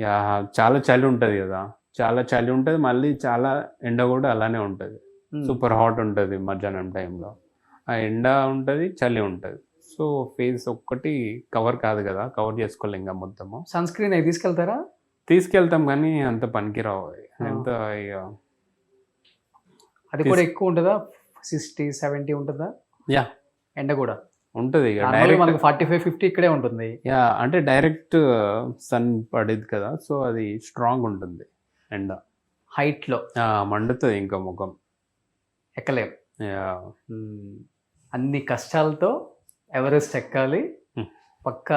యా చాలా చలి ఉంటుంది కదా, చాలా చలి ఉంటుంది, మళ్ళీ చాలా ఎండ కూడా అలానే ఉంటుంది, సూపర్ హాట్ ఉంటుంది మధ్యాహ్నం టైంలో, ఆ ఎండ ఉంటుంది చలి ఉంటుంది. సో ఫేస్ ఒక్కటి కవర్ కాదు కదా, కవర్ చేసుకోలేం ఇంకా మొత్తము. సన్ స్క్రీన్ అవి తీసుకెళ్తారా? తీసుకెళ్తాం కానీ అంత పనికిరావు, ఎంత ఇక అది కూడా ఎక్కువ ఉంటుందా? 60-70 ఉంటుందా? యా ఎండ కూడా ఉంటుంది, మనకు 45-50 ఇక్కడే ఉంటుంది. యా అంటే డైరెక్ట్ సన్ పడేది కదా, సో అది స్ట్రాంగ్ ఉంటుంది ఎండ. హైట్లో మండుతుంది ఇంకా ముఖం, ఎక్కలేం. యా అన్ని కష్టాలతో ఎవరెస్ట్ ఎక్కాలి పక్క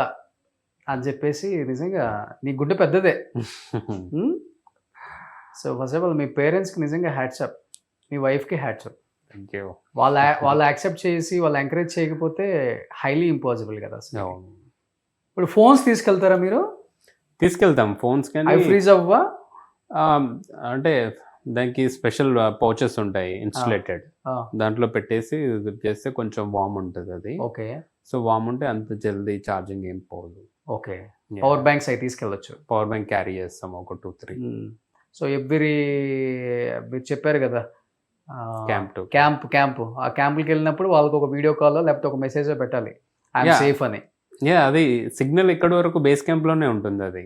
అని చెప్పేసి, నిజంగా నీ గుండె పెద్దదే. సో ఫస్ట్ ఆఫ్ ఆల్ మీ పేరెంట్స్కి నిజంగా హ్యాట్సప్, మీ వైఫ్కి హ్యాట్సప్. Thank you. వాళ్ళు యాక్సెప్ట్ చేసి వాళ్ళు ఎంకరేజ్ చేయకపోతే హైలీ ఇంపాసిబుల్ కదా. ఇప్పుడు ఫోన్స్ తీసుకెళ్తారా మీరు? తీసుకెళ్తాం ఫోన్స్, కానీ ఫ్రీజ్ అవ్వా? అంటే దానికి స్పెషల్ పౌచెస్ ఉంటాయి ఇన్సులేటెడ్, దాంట్లో పెట్టేసి చేస్తే కొంచెం వామ్ ఉంటుంది అది. ఓకే. సో వామ్ ఉంటే అంత జల్దీ ఛార్జింగ్ ఏం పోదు. ఓకే. పవర్ బ్యాంక్స్ అవి తీసుకెళ్ళచ్చు. పవర్ బ్యాంక్ క్యారీ చేస్తాం ఒక 2-3. సో మీరు చెప్పారు కదా క్యాంప్, ఆ క్యాంపులకి వెళ్ళినప్పుడు వాళ్ళకి ఒక వీడియో కాల్ లేకపోతే ఒక మెసేజ్ పెట్టాలి ఐఎమ్ సేఫ్ అని. అది సిగ్నల్ ఎక్కడి వరకు బేస్ క్యాంప్లోనే ఉంటుంది, అది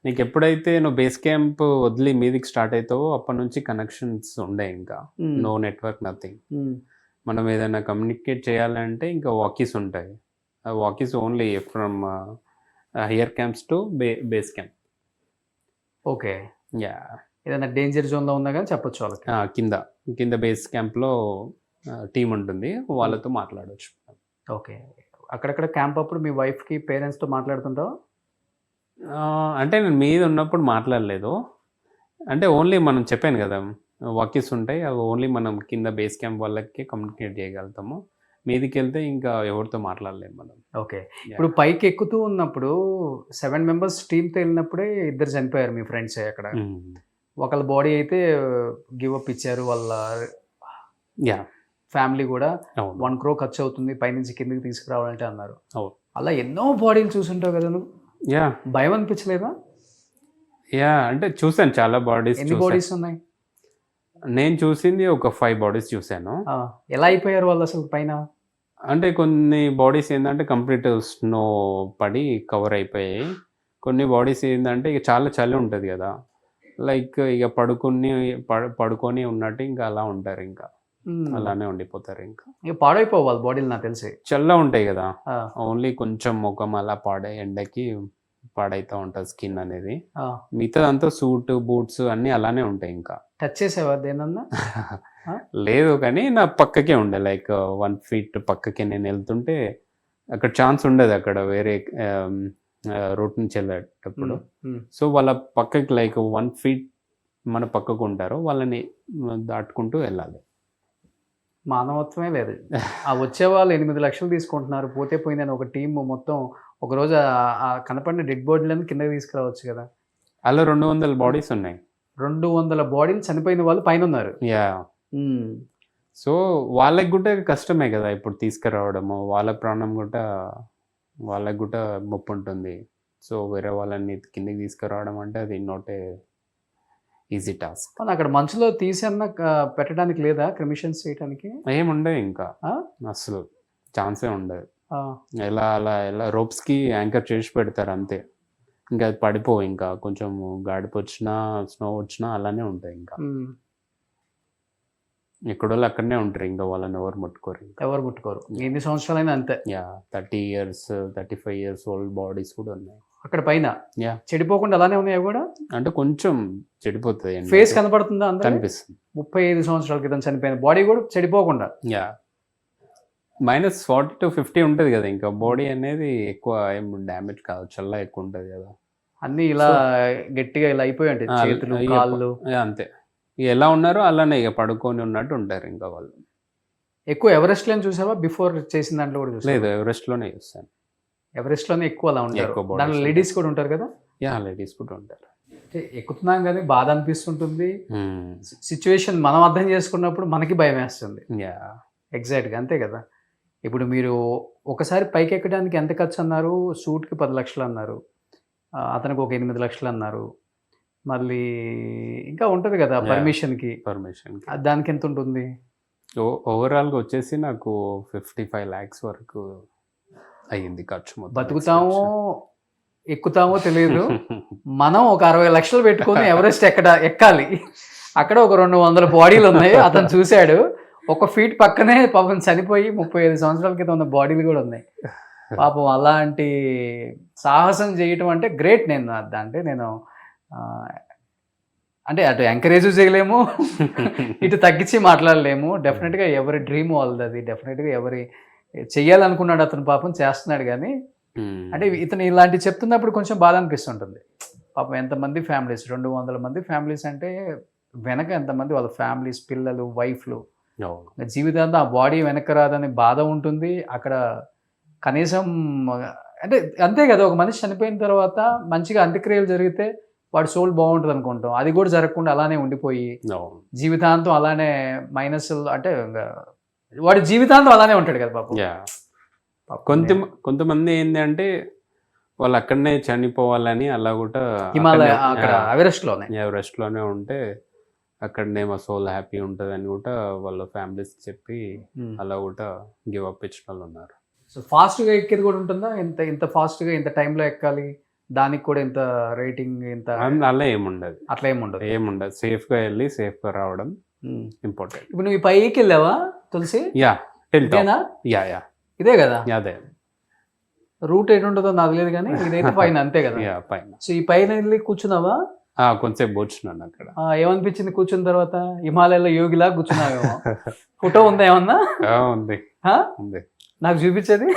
నీకు ఎప్పుడైతే నువ్వు బేస్ క్యాంప్ వదిలి మీదికి స్టార్ట్ అవుతావో అప్పటి నుంచి కనెక్షన్స్ ఉండే ఇంకా నో నెట్వర్క్ నథింగ్. మనం ఏదైనా కమ్యూనికేట్ చేయాలంటే ఇంకా వాకీస్ ఉంటాయి. ఆ walkies only from higher camps to base camp. Okay. Yeah. ఏదైనా డేంజర్ జోన్లో ఉన్నా కానీ చెప్పొచ్చు వాళ్ళకి. కింద కింద బేస్ క్యాంప్లో టీం ఉంటుంది, వాళ్ళతో మాట్లాడవచ్చు. ఓకే. అక్కడక్కడ క్యాంప్ అప్పుడు మీ వైఫ్కి పేరెంట్స్తో మాట్లాడుతుంటావా? అంటే నేను మీద ఉన్నప్పుడు మాట్లాడలేదు. అంటే ఓన్లీ మనం చెప్పాను కదా వాకీస్ ఉంటాయి, అవి ఓన్లీ మనం కింద బేస్ క్యాంప్ వాళ్ళకి కమ్యూనికేట్ చేయగలుగుతాము. మీదికి వెళ్తే ఇంకా ఎవరితో మాట్లాడలేము మనం. ఓకే. ఇప్పుడు పైకి ఎక్కుతూ ఉన్నప్పుడు 7 మెంబర్స్ టీంతో వెళ్ళినప్పుడే 2 చనిపోయారు మీ ఫ్రెండ్సే అక్కడ. ఒకళ్ళ బాడీ అయితే గివ్ అప్ ఇచ్చారు, వాళ్ళ యా ఫ్యామిలీ కూడా అవును 1 crore ఖర్చు అవుతుంది పైనుంచి కిందకి తీసుకురావాలంటే అన్నారు. అవును. అలా ఎన్నో బాడీలు చూసుంటావు కదా నువ్వు, యా భయం అనిపించలేదా? యా అంటే చూసాను చాలా బాడీస్. ఎన్ని బాడీస్ ఉన్నాయి? నేను చూసింది ఒక 5 బాడీస్ చూశాను. ఎలా అయిపోయారు వాళ్ళు అసలు పైన? అంటే కొన్ని బాడీస్ ఏంటంటే కంప్లీట్ స్నో పడి కవర్ అయిపోయాయి. కొన్ని బాడీస్ ఏంటంటే ఇక చాలా చలి ఉంటుంది కదా, లైక్ ఇక పడుకొని ఉన్నట్టు ఇంకా అలా ఉంటారు, ఇంకా అలానే ఉండిపోతారు. ఇంకా ఇక పాడైపోవు వాళ్ళ బాడీలు నాకు తెలిసి. చల్ల ఉంటాయి కదా, ఓన్లీ కొంచెం ముఖం అలా పాడే ఎండకి పాడైతా ఉంటుంది స్కిన్ అనేది. మిగతాదంతా సూట్ బూట్స్ అన్నీ అలానే ఉంటాయి. ఇంకా టచ్ చేసేవా దేనన్నా? లేదు కానీ నా పక్కకే ఉండే, లైక్ 1 feet పక్కకే నేను వెళ్తుంటే అక్కడ ఛాన్స్ ఉండదు అక్కడ వేరే రూట్ నుంచి వెళ్ళేటప్పుడు. సో వాళ్ళ పక్కకి లైక్ 1 feet మన పక్కకు ఉంటారు, వాళ్ళని దాటుకుంటూ వెళ్ళాలి. మానవత్వమే లేదు. ఆ వచ్చే వాళ్ళు 8 లక్షలు తీసుకుంటున్నారు, పోతే పోయిందని ఒక టీం మొత్తం ఒకరోజు ఆ కనపడిన డెడ్ బాడీలను కిందకి తీసుకురావచ్చు కదా. అలా 200 బాడీస్ ఉన్నాయి. 200 బాడీలు చనిపోయిన వాళ్ళు పైన ఉన్నారు. యా. సో వాళ్ళకి కూడా కష్టమే కదా ఇప్పుడు తీసుకురావడము, వాళ్ళ ప్రాణం కూడా వాళ్ళకి కూడా ముప్పు ఉంటుంది. సో వేరే వాళ్ళని కిందకి తీసుకురావడం అంటే అది నోటే ఈజీ టాస్క్. అక్కడ మంచులో తీసి అన్న పెట్టడానికి లేదా క్రిమిషన్స్ చేయడానికి? ఏముండదు ఇంకా అసలు ఛాన్సే ఉండదు. ఎలా రోప్స్కి యాంకర్ చేసి పెడతారు అంతే, ఇంకా అది పడిపోవు. ఇంకా కొంచెం గాడిపు వచ్చినా స్నో వచ్చినా అలానే ఉంటాయి. ఇంకా ఎక్కడోళ్ళు అక్కడనే ఉంటారు, ఇంకా వాళ్ళని ఎవరు ముట్టుకోరు. ఎన్ని సంవత్సరాలైనా అంతే. Yeah 30 years 35 years old bodies కూడా ఉన్నాయి అక్కడ పైన. యా చెడిపోకుండా అలానే ఉన్నాయి కూడా. అంటే కొంచెం చెడిపోతుంది. ఫేస్ కనపడుతుందా? కనిపిస్తుంది. 35 సంవత్సరాల క్రితం చనిపోయిన బాడీ కూడా చెడిపోకుండా. యా -40 to 50 ఉంటుంది కదా, ఇంకా బాడీ అనేది ఎక్కువ ఏం డ్యామేజ్ కాదు, చల్ల ఎక్కువ ఉంటుంది కదా. అన్ని ఇలా గట్టిగా ఇలా అయిపోయి ఉంటాయి, చేతులు కాళ్ళు అంతే. ఎలా ఉన్నారో అలానే ఇక పడుకొని ఉన్నట్టు ఉంటారు ఇంకా వాళ్ళు. ఎక్కువ ఎవరెస్ట్ లోనే చూసావా? బిఫోర్ చేసిన దాంట్లో కూడా చూసావా? లేదు, ఎవరెస్ట్ లోనే చూస్తాను. ఎవరెస్ట్ లోనే ఎక్కువ అలా ఉంటారు. దాంట్లో లేడీస్ కూడా ఉంటారు కదా. యా లేడీస్ కూడా ఉంటారు. ఎక్కుతున్నాం కానీ బాధ అనిపిస్తుంటుంది. సిచ్యువేషన్ మనం అర్థం చేసుకున్నప్పుడు మనకి భయం వేస్తుంది. యా ఎగ్జాక్ట్గా అంతే కదా. ఇప్పుడు మీరు ఒకసారి పైకి ఎక్కడానికి ఎంత ఖర్చు అన్నారు? సూట్కి 10 లక్షలు అన్నారు, అతనికి ఒక 8 లక్షలు అన్నారు, మళ్ళీ ఇంకా ఉంటుంది కదా పర్మిషన్కి. దానికి ఎంత ఉంటుంది? ఓవరాల్గా వచ్చేసి నాకు 55 lakhs వరకు అయ్యింది ఖర్చు. బతుకుతామో ఎక్కుతామో తెలియదు. మనం ఒక 60 లక్షలు పెట్టుకొని ఎవరెస్ట్ ఎక్కాలి. అక్కడ ఒక 200 బాడీలు ఉన్నాయి, అతను చూశాడు. 1 feet పక్కనే పాపం చనిపోయి 35 సంవత్సరాల క్రితం ఉన్న బాడీలు కూడా ఉన్నాయి. పాపం అలాంటి సాహసం చేయటం అంటే గ్రేట్. అంటే అటు ఎంకరేజ్ చేయలేము, ఇటు తగ్గించి మాట్లాడలేము. డెఫినెట్గా ఎవరి డ్రీమ్ వాళ్ళది అది. డెఫినెట్గా ఎవరి చెయ్యాలనుకున్నాడు అతను పాపం చేస్తున్నాడు. కానీ అంటే ఇతను ఇలాంటివి చెప్తున్నప్పుడు కొంచెం బాధ అనిపిస్తుంటుంది. పాపం ఎంతమంది ఫ్యామిలీస్, 200 మంది ఫ్యామిలీస్ అంటే వెనక ఎంతమంది వాళ్ళ ఫ్యామిలీస్, పిల్లలు, వైఫ్లు, జీవితాంతం ఆ బాడీ వెనక రాదని బాధ ఉంటుంది. అక్కడ కనీసం అంటే అంతే కదా, ఒక మనిషి చనిపోయిన తర్వాత మంచిగా అంత్యక్రియలు జరిగితే వాడి సోల్ బాగుంటుంది అనుకుంటాం. అది కూడా జరగకుండా అలానే ఉండిపోయి జీవితాంతం అలానే మైనస్, అంటే వాడి జీవితాంతం అలానే ఉంటాడు కదా పాపం. కొంతమంది ఏంటంటే వాళ్ళు అక్కడనే చనిపోవాలని అలా కూడా హిమాలయ అక్కడ ఎవరెస్ట్ లోనే ఉంటే అక్కడనే మా సోల్ హ్యాపీ ఉంటుంది అని కూడా వాళ్ళ ఫ్యామిలీస్ చెప్పి అలా కూడా గివ్ అప్ ఇచ్చిన వాళ్ళు ఉన్నారు. సో ఫాస్ట్గా ఎక్కేది కూడా ఉంటుందా? ఇంత ఫాస్ట్గా ఇంత టైంలో ఎక్కాలి, దానికి కూడా ఇంత రేటింగ్ ఇంత అలా ఏముండదు, అట్లా ఏముండదు. ఏముండదు. సేఫ్గా వెళ్ళి సేఫ్గా రావడం ఇంపార్టెంట్. ఇప్పుడు నువ్వు ఈ పైకి వెళ్ళావా తులసి? Yeah till top. ఇదేనా? యా యా ఇదే కదా అదే. రూట్ ఎటు ఉంటుందో నాకు తెలియదు కానీ ఇదైతే పైన అంతే కదా. యా పైన. సో ఈ పైన వెళ్ళి కూర్చున్నావా? కొంచెంసేపు కూర్చున్నాను అక్కడ. ఏమనిపించింది కూర్చున్న తర్వాత? హిమాలయాల్లో యోగిలా కూర్చున్నావేమో. ఫోటో ఉందా ఏమన్నా? ఉంది ఉంది, నాకు చూపించేది.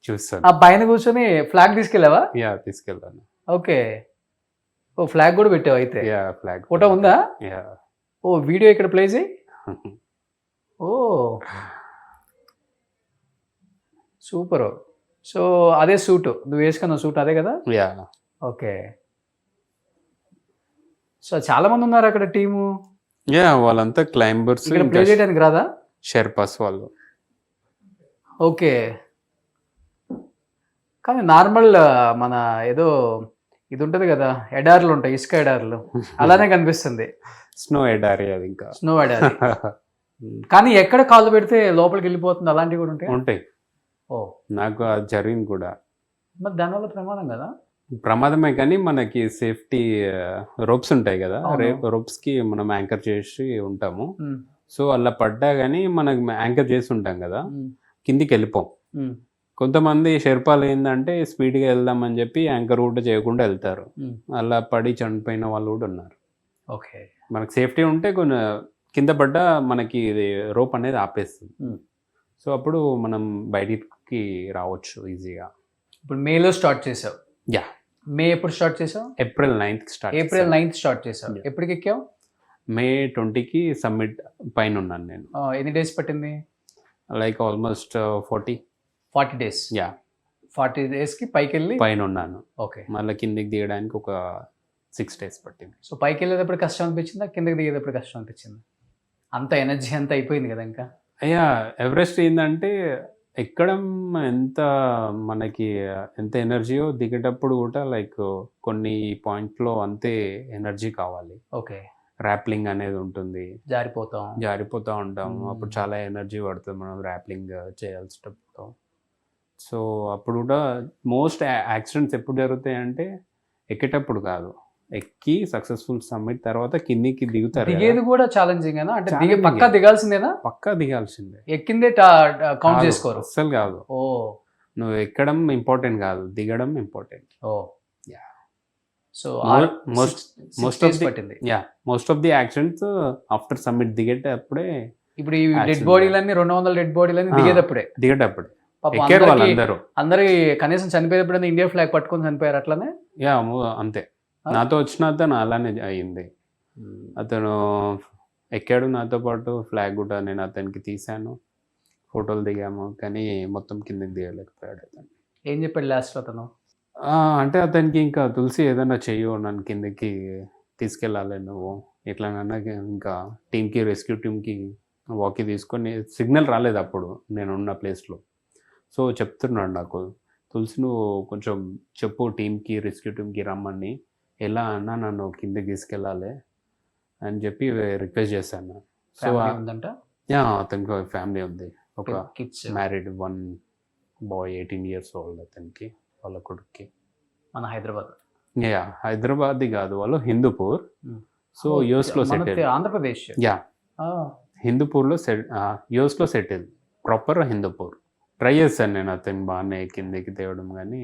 చూస్తాను. ఆ పైన కూర్చొని ఫ్లాగ్ తీసుకెళ్ళావా? యా తీసుకెళ్ళాను. ఓకే. ఓ ఫ్లాగ్ కూడా పెట్టావు అయితే. Yeah flag. ఫోటో ఉందా? యా. ఓ వీడియో ఇక్కడ ప్లే చేయి. ఓ సూపర్. సో అదే సూట్ నువ్వు వేసుకున్న సూట్ అదే కదా? యా. ఓకే. సో చాలా మంది ఉన్నారు అక్కడ టీము. యా వాళ్ళంతా క్లైంబర్స్, ఇక్కడ ప్లే చేయడానికి రాదా? షెర్పాస్ వాళ్ళు. ఓకే. కానీ నార్మల్ మన ఏదో ఇది ఉంటుంది కదా, ఎడార్లు ఉంటాయి, ఇసుక ఎడార్లు అలానే కనిపిస్తుంది. స్నో ఎడారి అది, ఇంకా స్నో ఎడారి. కానీ ఎక్కడ కాళ్ళు పెడితే లోపలికి వెళ్ళిపోతుంది అలాంటివి కూడా ఉంటాయి. ఉంటాయి. ఓ నాకు అది జరిగింది కూడా. మరి దానివల్ల ప్రమాదం కదా? ప్రమాదమే, కానీ మనకి సేఫ్టీ రోప్స్ ఉంటాయి కదా, అవును. రోప్స్కి మనం యాంకర్ చేసి ఉంటాము. ఉమ్, సో అలా పడ్డా కానీ మనకి యాంకర్ చేసి ఉంటాం కదా, ఉమ్, కిందికి వెళ్ళిపోం. ఉమ్, కొంతమంది షెర్పాలు ఏంటంటే స్పీడ్గా వెళ్దామని చెప్పి యాంకర్ కూడా చేయకుండా వెళ్తారు. ఉమ్. అలా పడి చనిపోయిన వాళ్ళు కూడా ఉన్నారు. ఓకే. మనకు సేఫ్టీ ఉంటే కొన్ని కింద పడ్డా మనకి ఇది రోప్ అనేది ఆపేస్తుంది. ఉమ్. సో అప్పుడు మనం బయటికి రావచ్చు ఈజీగా. ఇప్పుడు మేలో స్టార్ట్ చేసావు. యా. మే ఎప్పుడు స్టార్ట్ చేసావు? April 9th start. April 9th start చేసావు. Yeah. ఎప్పటికి ఎక్కావు? మే 20కి సమ్మిట్ పైన ఉన్నాను నేను. ఎన్ని డేస్ పట్టింది? Like almost 40 days. యా 40 డేస్కి పైకి వెళ్ళి పైన ఉన్నాను. ఓకే. మళ్ళీ కిందికి దిగడానికి ఒక 6 days పట్టింది. సో పైకి వెళ్ళేటప్పుడు కష్టం అనిపించిందా, కిందకి దిగేటప్పుడు కష్టం అనిపించింది? అంత ఎనర్జీ అంతా అయిపోయింది కదా ఇంకా. అయ్యా ఎవరెస్ట్ ఏంటంటే ఎక్కడం ఎంత మనకి ఎంత ఎనర్జీయో, దిగేటప్పుడు కూడా లైక్ కొన్ని పాయింట్లో అంతే ఎనర్జీ కావాలి. ఓకే. ర్యాప్లింగ్ అనేది ఉంటుంది, జారిపోతాం. జారిపోతూ ఉంటాం. అప్పుడు చాలా ఎనర్జీ పడుతుంది మనం ర్యాప్లింగ్ చేయాల్సేటప్పుడు. సో అప్పుడు కూడా మోస్ట్ యాక్సిడెంట్స్ ఎప్పుడు జరుగుతాయి అంటే ఎక్కేటప్పుడు కాదు, ఎక్కి సక్సెస్ఫుల్ సమ్మిట్ తర్వాత కిందికి దిగుతారు కదా, దిగేది కూడా ఛాలెంజింగ్ అంటే Challenging. పక్కా దిగాల్సిందేనా? పక్కా దిగాల్సిందే. ఎక్కిందే కౌంట్ కాదు, చేసుకోరు. అస్సలు కాదు. ఓ నువ్వు ఎక్కడం ఇంపార్టెంట్ కాదు, దిగడం ఇంపార్టెంట్. ఓ Yeah. So most of the- పట్టింది. Yeah most of the accidents after summit దిగేటప్పుడే, ఇప్పుడు ఈ డెడ్ Accident. బాడీలన్నీ 200 డెడ్ బాడీలన్నీ ఆ. దిగేటప్పుడే. దిగేటప్పుడే పాపం ఎక్కారు అందరికీ- వాళ్ళందరూ. అందరి కనీసం చనిపోయేటప్పుడు ఇండియా ఫ్లాగ్ పట్టుకొని చనిపోయారు అట్లనే. యా అంతే. ఆ? నాతో వచ్చిన అతను అలానే అయింది. అతను ఎక్కాడు నాతో పాటు, ఫ్లాగ్ కూడా నేను అతనికి తీశాను, ఫోటోలు దిగాము, కానీ మొత్తం కిందకి దిగలేకపోయాడు అతను. ఏం చెప్పాడు లాస్ట్ అతను? అంటే అతనికి ఇంకా తులసి ఏదైనా చెయ్యు, నన్ను కిందకి తీసుకెళ్ళాలి నువ్వు, ఇట్లానన్నా ఇంకా టీంకి, రెస్క్యూ టీంకి వాకి తీసుకొని, సిగ్నల్ రాలేదు అప్పుడు నేను ఉన్న ప్లేస్లో. సో చెప్తున్నాడు నాకు, తులసి నువ్వు కొంచెం చెప్పు టీంకి, రెస్క్యూ టీంకి రమ్మని, ఎలా అన్నా నన్ను కిందకి తీసుకెళ్ళాలి అని చెప్పి రిక్వెస్ట్ చేశాను. సో Family ఉందంట, యా అతనికి ఫ్యామిలీ ఉంది, ఒక kids. Married 1 boy 18 years old అతనికి, వాళ్ళ కొడుక్కి. మన హైదరాబాద్. యా హైదరాబాద్ కాదు, వాళ్ళు హిందూపూర్. Hmm. సో యూఎస్లో మన సెటిల్. ఆంధ్రప్రదేశ్. యా ఆ, హిందూపూర్లో యూఎస్లో సెటిల్, ప్రాపర్ హిందూపూర్. ట్రై చేశాను నేను అతను బాగానే కిందకి తేవడం, కానీ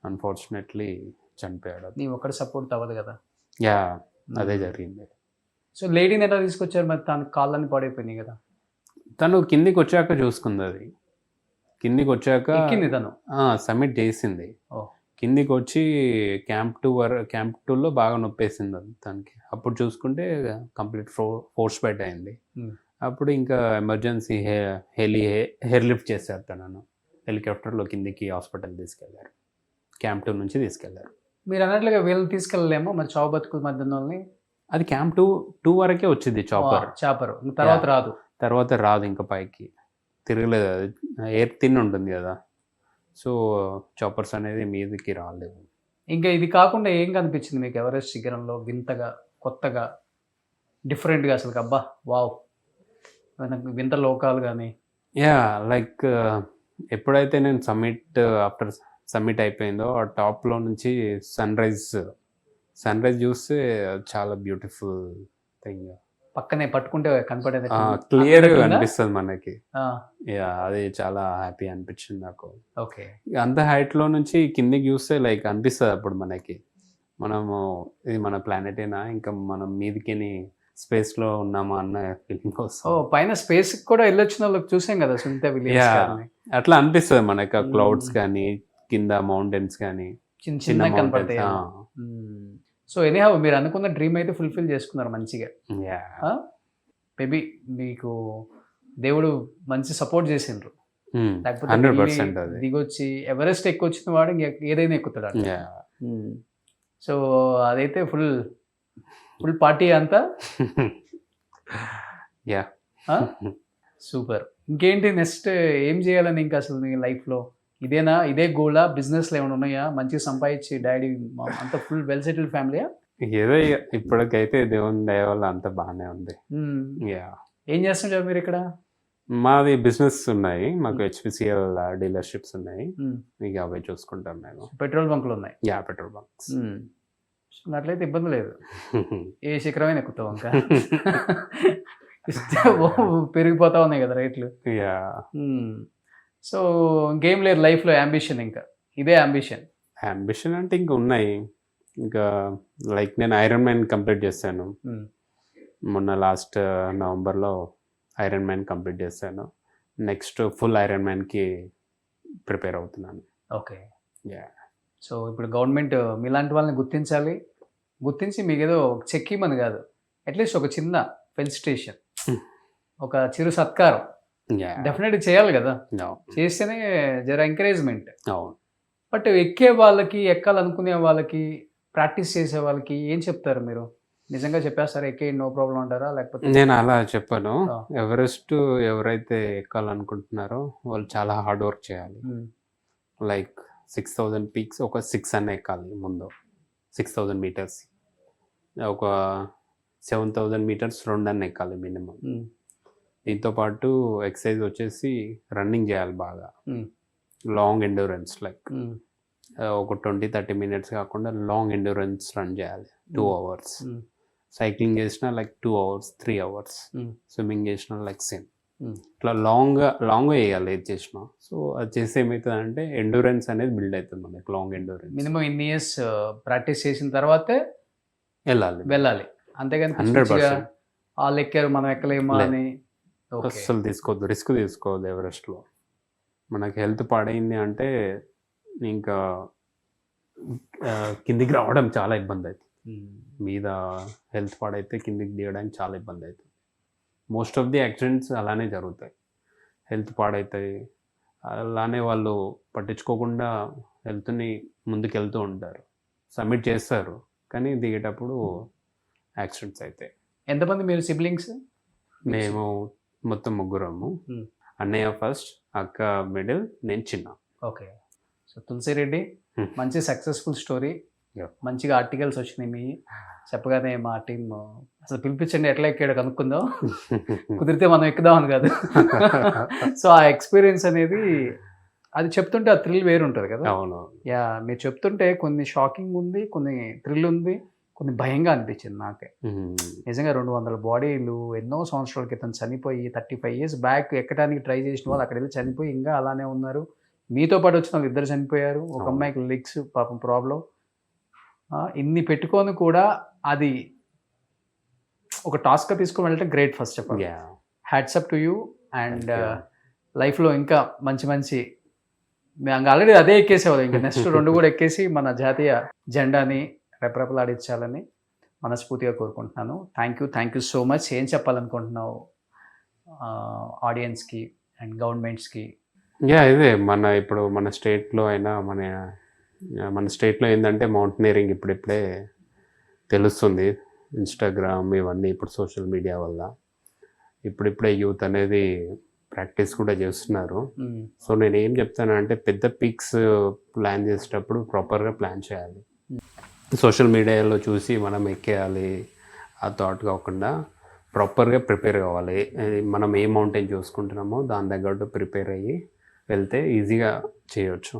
అన్ఫార్చునేట్లీ చనిపోయాడు. నీ ఒక్కడి సపోర్ట్ అవ్వదు కదా. యా అదే జరిగింది. సో లేడీని ఎలా తీసుకొచ్చారు మరి? తన కాళ్ళని పాడైపోయినాయి కదా. తను కిందికి వచ్చాక చూసుకుంది అది. కిందికి వచ్చాక ఎక్కింది తను. సబ్మిట్ చేసింది. ఓ. కిందికి వచ్చి క్యాంప్ 2లో బాగా నొప్పేసింది అది తనకి. అప్పుడు చూసుకుంటే కంప్లీట్ ఫోర్స్ బెడ్ అయింది. Hmm. అప్పుడు ఇంకా ఎమర్జెన్సీ హెయిర్ లిఫ్ట్ చేశారు తనను, హెలికాప్టర్లో కిందికి హాస్పిటల్ తీసుకెళ్లారు, క్యాంప్ 2 నుంచి తీసుకెళ్లారు. మీరు అన్నట్లుగా వీళ్ళని తీసుకెళ్ళలేమో మరి, చావు బతుకుల మధ్య వాళ్ళని. అది క్యాంప్ 2 వరకే వచ్చింది చాపర్. చాపరు తర్వాత Yeah. రాదు. తర్వాత రాదు, ఇంకా పైకి తిరగలేదు, అది ఎయిర్ తిన్ ఉంటుంది కదా, సో చాపర్స్ అనేది మీదకి రాలేదు. ఇంకా ఇది కాకుండా ఏం కనిపించింది మీకు ఎవరెస్ట్ శిఖరంలో వింతగా, కొత్తగా, డిఫరెంట్గా? అసలు అబ్బా వావ్, మనకు వింత లోకాలు కానీ. యా లైక్ ఎప్పుడైతే నేను సమ్మిట్ ఆఫ్టర్ సబ్మిట్ అయిపోయిందో ఆ టాప్లో నుంచి సన్ రైజ్ చూస్తే చాలా బ్యూటిఫుల్ థింగ్, పక్కనే పట్టుకుంటే కనపడేది క్లియర్గా అనిపిస్తుంది మనకి. అది చాలా హ్యాపీ అనిపించింది నాకు. ఓకే. అంత హైట్లో నుంచి కిందికి చూస్తే లైక్ అనిపిస్తుంది అప్పుడు మనకి మనము ఇది మన ప్లానెటేనా, ఇంకా మనం మీదికి స్పేస్లో ఉన్నామా అన్న ఫీలింగ్ వస్తుంది. పైన స్పేస్ కూడా వెళ్ళొచ్చిన వాళ్ళకి చూసాం కదా సునీత విలియమ్స్. అట్లా అనిపిస్తుంది మనకి ఆ క్లౌడ్స్ కానీ కింద మౌంటైన్స్ కానీ చిన్న చిన్న చిన్న కనపడతాయి. సో ఎనీహౌ మీరు అనుకున్న డ్రీమ్ అయితే ఫుల్ఫిల్ చేసుకున్నారు మంచిగా. మేబీ మీకు దేవుడు మంచి సపోర్ట్ చేసిండ్రు, లేకపోతే 100% అది. దిగొచ్చి ఎవరెస్ట్ ఎక్కొచ్చిన వాడు ఏదైనా ఎక్కుతాడు. సో అదైతే ఫుల్ పార్టీ అంతా. సూపర్. ఇంకేంటి నెక్స్ట్ ఏం చేయాలని ఇంకా అసలు నీ లైఫ్లో ఇదే గోలా? బిజినెస్లో ఏమైనా ఉన్నాయా? మంచిగా సంపాదించి డాడీ అంత ఫుల్ వెల్ సెటిల్డ్ ఫ్యామిలీయా? ఏదో ఇప్పటికైతే దేవుని దయ వల్ల అంత బాగానే ఉంది. ఏం చేస్తుంటారు మీరు ఇక్కడ? మాది బిజినెస్ ఉన్నాయి, మాకు HPCL డీలర్షిప్స్ ఉన్నాయి, ఇక అవే చూసుకుంటాం మేము. పెట్రోల్ బంకులు ఉన్నాయి? Petrol bunks. అట్లయితే ఇబ్బంది లేదు, ఏ శిఖరమైన ఎక్కుతావు ఇంకా. పెరిగిపోతా ఉన్నాయి కదా రేట్లు. సో ఇంకేం లేదు లైఫ్లో అంబిషన్, ఇంకా ఇదే అంబిషన్ అంటే ఇంకా ఉన్నాయి. ఇంకా లైక్ నేను ఐరన్ మ్యాన్ కంప్లీట్ చేశాను మొన్న లాస్ట్ నవంబర్లో. ఐరన్ మ్యాన్ కంప్లీట్ చేశాను. నెక్స్ట్ ఫుల్ ఐరన్ మ్యాన్కి ప్రిపేర్ అవుతున్నాను. ఓకే. సో ఇప్పుడు గవర్నమెంట్ మీలాంటి వాళ్ళని గుర్తించి మీకు ఏదో చెక్ ఇవ్వమని కాదు, అట్లీస్ట్ ఒక చిన్న ఫెలిసిటేషన్, ఒక చిరు సత్కారం డెఫినెట్గా చేయాలి కదా. చేస్తేనే జర ఎంకరేజ్మెంట్. బట్ ఎక్కే వాళ్ళకి, ఎక్కాలనుకునే వాళ్ళకి, ప్రాక్టీస్ చేసే వాళ్ళకి ఏం చెప్తారు మీరు? నిజంగా చెప్పేస్తారా ఎక్కే నో ప్రాబ్లం అంటారా? లేకపోతే నేను అలా చెప్పను. ఎవరెస్ట్ ఎవరైతే ఎక్కాలనుకుంటున్నారో వాళ్ళు చాలా హార్డ్ వర్క్ చేయాలి. లైక్ 6000 పీక్స్ ఒక 6 అన్న ఎక్కాలి ముందు, 6000 మీటర్స్. ఒక 7000 మీటర్స్ 2 అన్న ఎక్కాలి మినిమం. దీంతోపాటు ఎక్సర్సైజ్ వచ్చేసి రన్నింగ్ చేయాలి బాగా, లాంగ్ ఎండ్యూరెన్స్, లైక్ ఒక 20-30 మినిట్స్ కాకుండా లాంగ్ ఎండ్యూరెన్స్ రన్ చేయాలి 2 hours. సైక్లింగ్ చేసినా లైక్ 2 hours, 3 hours. స్విమ్మింగ్ చేసినా లైక్ సేమ్. ఇట్లా లాంగ్ వేయాలి ఏది చేసినా. సో అది చేస్తే ఏమవుతుందంటే ఎండ్యూరెన్స్ అనేది బిల్డ్ అవుతుంది మనకి, లాంగ్ ఎండ్యూరెన్స్. మినిమం ఇన్ని ఇయర్స్ ప్రాక్టీస్ చేసిన తర్వాతే వెళ్ళాలి, అంతేగాని 100% వాళ్ళు ఎక్కారు మనం ఎక్కలేమా అని అస్సలు రిస్క్ తీసుకోవద్దు. ఎవరెస్ట్లో మనకి హెల్త్ పాడైంది అంటే ఇంకా కిందికి రావడం చాలా ఇబ్బంది అవుతుంది. మీద హెల్త్ పాడైతే కిందికి దిగడానికి చాలా ఇబ్బంది అవుతుంది. మోస్ట్ ఆఫ్ ది యాక్సిడెంట్స్ అలానే జరుగుతాయి, హెల్త్ పాడవుతాయి. అలానే వాళ్ళు పట్టించుకోకుండా హెల్త్ని ముందుకు వెళ్తూ ఉంటారు, సబ్మిట్ చేస్తారు, కానీ దిగేటప్పుడు యాక్సిడెంట్స్ అవుతాయి. ఎంతమంది మీరు సిబ్లింగ్స్? మేము మొత్తం 3. అన్నయ్య ఫస్ట్, అక్క మిడిల్, నేను చిన్న. ఓకే. సో తులసిరెడ్డి, మంచి సక్సెస్ఫుల్ స్టోరీ, మంచిగా ఆర్టికల్స్ వచ్చినాయి మీ చెప్పగానే మా టీం అసలు పిలిపించండి ఎట్లా ఎక్కాడో కనుక్కుందాం, కుదిరితే మనం ఎక్కుదామని కాదు. సో ఆ ఎక్స్పీరియన్స్ అనేది అది చెప్తుంటే ఆ థ్రిల్ వేరు ఉంటుంది కదా. మీరు చెప్తుంటే కొన్ని షాకింగ్ ఉంది, కొన్ని థ్రిల్ ఉంది, కొన్ని భయంగా అనిపించింది నాకే. నిజంగా 200 బాడీలు ఎన్నో సంవత్సరాల క్రితం చనిపోయి 35 years బ్యాక్ ఎక్కడానికి ట్రై చేసిన వాళ్ళు అక్కడ వెళ్ళి చనిపోయి ఇంకా అలానే ఉన్నారు. మీతో పాటు వచ్చిన వాళ్ళు 2 చనిపోయారు, ఒక అమ్మాయికి లెగ్స్ పాపం ప్రాబ్లం. ఇన్ని పెట్టుకొని కూడా అది ఒక టాస్క్గా తీసుకొని వెళ్ళటం great. First of all hats up to you. And లైఫ్లో ఇంకా మంచి మేము ఆల్రెడీ అదే ఎక్కేసేవాళ్ళు, ఇంకా నెక్స్ట్ 2 కూడా ఎక్కేసి మన జాతీయ జెండాని రెపరెపలాడించాలని మనస్ఫూర్తిగా కోరుకుంటున్నాను. Thank you so much. ఏం చెప్పాలనుకుంటున్నావు ఆడియన్స్కి అండ్ గవర్నమెంట్స్కి? ఇదే ఇప్పుడు మన స్టేట్లో అయినా మన స్టేట్లో ఏంటంటే మౌంటైనరింగ్ ఇప్పుడిప్పుడే తెలుస్తుంది. ఇన్స్టాగ్రామ్ ఇవన్నీ ఇప్పుడు సోషల్ మీడియా వల్ల ఇప్పుడిప్పుడే యూత్ అనేది ప్రాక్టీస్ కూడా చేస్తున్నారు. సో నేను ఏం చెప్తానంటే పెద్ద పిక్స్ ప్లాన్ చేసేటప్పుడు ప్రాపర్గా ప్లాన్ చేయాలి. సోషల్ మీడియాలో చూసి మనం ఎక్కేయాలి ఆ థాట్ కాకుండా ప్రాపర్గా ప్రిపేర్ కావాలి. మనం ఏ మౌంటైన్ చూసుకుంటున్నామో దాని తగ్గట్టు ప్రిపేర్ అయ్యి వెళ్తే ఈజీగా చేయొచ్చు.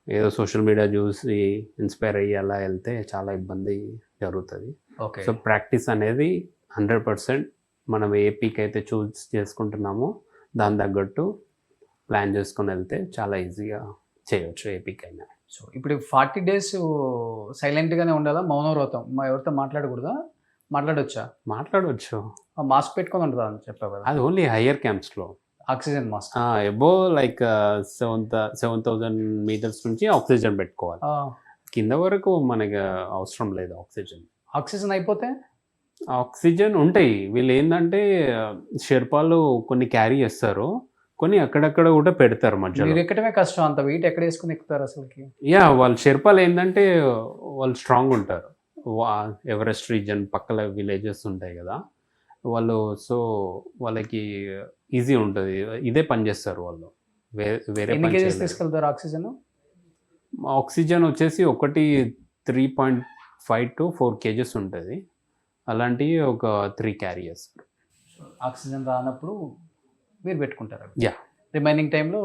ఏదో సోషల్ మీడియా చూసి ఇన్స్పైర్ అయ్యి అలా వెళ్తే చాలా ఇబ్బంది జరుగుతుంది. ఓకే. సో ప్రాక్టీస్ అనేది 100% మనం ఏ పీక్ అయితే చూస్ చేసుకుంటున్నామో దాని తగ్గట్టు ప్లాన్ చేసుకొని వెళ్తే చాలా ఈజీగా చేయొచ్చు ఏ పీక్ అయినా. సో ఇప్పుడు 40 days సైలెంట్గానే ఉండాలా? మౌనవ్రతం ఎవరితో మాట్లాడకూడదా? మాట్లాడొచ్చా? మాట్లాడవచ్చు. మాస్క్ పెట్టుకొని ఉంటుందా అని చెప్పావు కదా, అది ఓన్లీ హయ్యర్ క్యాంప్స్లో. Oxygen mask. Above like 7,000 meters నుంచి ఆక్సిజన్ పెట్టుకోవాలి. కింద వరకు మనకి అవసరం లేదు ఆక్సిజన్. ఆక్సిజన్ అయిపోతే ఆక్సిజన్ ఉంటాయి. వీళ్ళు ఏంటంటే షెర్పాలు కొన్ని క్యారీ చేస్తారు, కొన్ని అక్కడక్కడ కూడా పెడతారు మధ్యలో. మీరు ఎక్కడమే కష్టం, అంత వెయిట్ ఎక్కడ వేసుకుని ఎక్కుతారు అసలుకి? వాళ్ళు షెర్పాలు ఏంటంటే వాళ్ళు స్ట్రాంగ్ ఉంటారు. ఎవరెస్ట్ రీజన్ పక్కల విలేజెస్ ఉంటాయి కదా వాళ్ళు, సో వాళ్ళకి ఈజీ ఉంటుంది, ఇదే పని చేస్తారు వాళ్ళు. వేరే ఎన్ని పని కేజీస్ చేయలేరు. తీసుకెళ్తారు ఆక్సిజన్? ఆక్సిజన్ వచ్చేసి ఒకటి 3.5 to 4 kgs ఉంటుంది. అలాంటివి ఒక 3 క్యారీ చేస్తారు. ఆక్సిజన్ రానప్పుడు మీరు పెట్టుకుంటారు. యా. రిమైనింగ్ టైంలో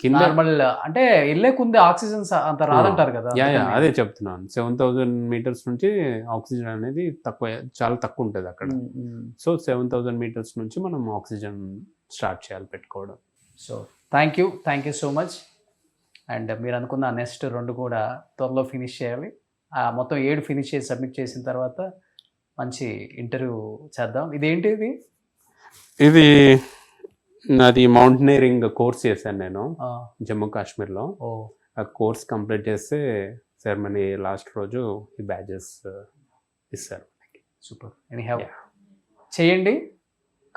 కింద నార్మల్ అంటే వెళ్ళేకుంది ఆక్సిజన్ అంత రాదంటారు కదా. అదే చెప్తున్నాను. 7,000 meters నుంచి ఆక్సిజన్ అనేది తక్కువ, చాలా తక్కువ ఉంటుంది అక్కడ. సో 7,000 meters నుంచి మనం ఆక్సిజన్ స్టార్ట్ చేయాలి పెట్టుకోవడం. So thank you so much. And మీరు అనుకున్న నెక్స్ట్ 2 కూడా త్వరలో ఫినిష్ చేయాలి. మొత్తం 7 ఫినిష్ చేసి సబ్మిట్ చేసిన తర్వాత మంచి ఇంటర్వ్యూ చేద్దాం. ఇదేంటి ఇది నాది మౌంటైనరింగ్ కోర్స్ చేశాను నేను జమ్మూ కాశ్మీర్లో. ఆ కోర్స్ కంప్లీట్ చేస్తే సెరమనీ లాస్ట్ రోజు ఈ బ్యాచెస్ ఇస్తారు. సూపర్. ఎనీహౌ చేయండి,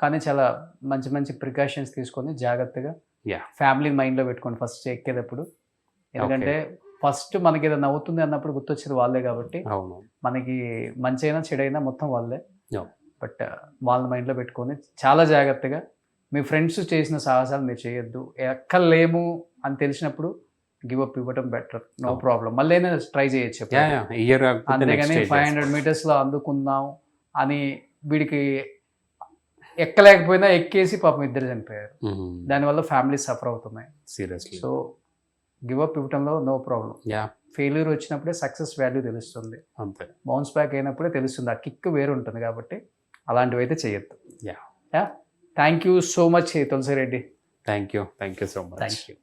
కానీ చాలా మంచి మంచి ప్రికాషన్స్ తీసుకొని జాగ్రత్తగా ఫ్యామిలీ మైండ్లో పెట్టుకోండి ఫస్ట్ ఎక్కేటప్పుడు. ఎందుకంటే ఫస్ట్ మనకి ఏదైనా అవుతుంది అన్నప్పుడు గుర్తొచ్చేది వాళ్ళే కాబట్టి, అవును, మనకి మంచి అయినా చెడైనా మొత్తం వాళ్ళే. Yeah. బట్ వాళ్ళ మైండ్లో పెట్టుకొని చాలా జాగ్రత్తగా మీ ఫ్రెండ్స్ చేసిన సాహసాలు మీరు చేయొద్దు. ఎక్కలేము అని తెలిసినప్పుడు గివ్ అప్ ఇవ్వటం బెటర్. నో ప్రాబ్లం, మళ్ళీ అయినా ట్రై చేయొచ్చు. అంతేగాని 500 metersలో అందుకుందాం అని వీడికి ఎక్కలేకపోయినా ఎక్కేసి పాపం ఇద్దరు చనిపోయారు. దానివల్ల ఫ్యామిలీ సఫర్ అవుతున్నాయి. సీరియస్లీ. సో గివ్ అప్ ఇవ్వటంలో నో ప్రాబ్లం. ఫెయిల్యూర్ వచ్చినప్పుడే సక్సెస్ వాల్యూ తెలుస్తుంది, అంతే. బౌన్స్ బ్యాక్ అయినప్పుడే తెలుస్తుంది. ఆ కిక్ వేరు ఉంటుంది కాబట్టి అలాంటివి అయితే చేయొద్దు. Thank you so much Tulasireddy. Thank you so much. Thank you.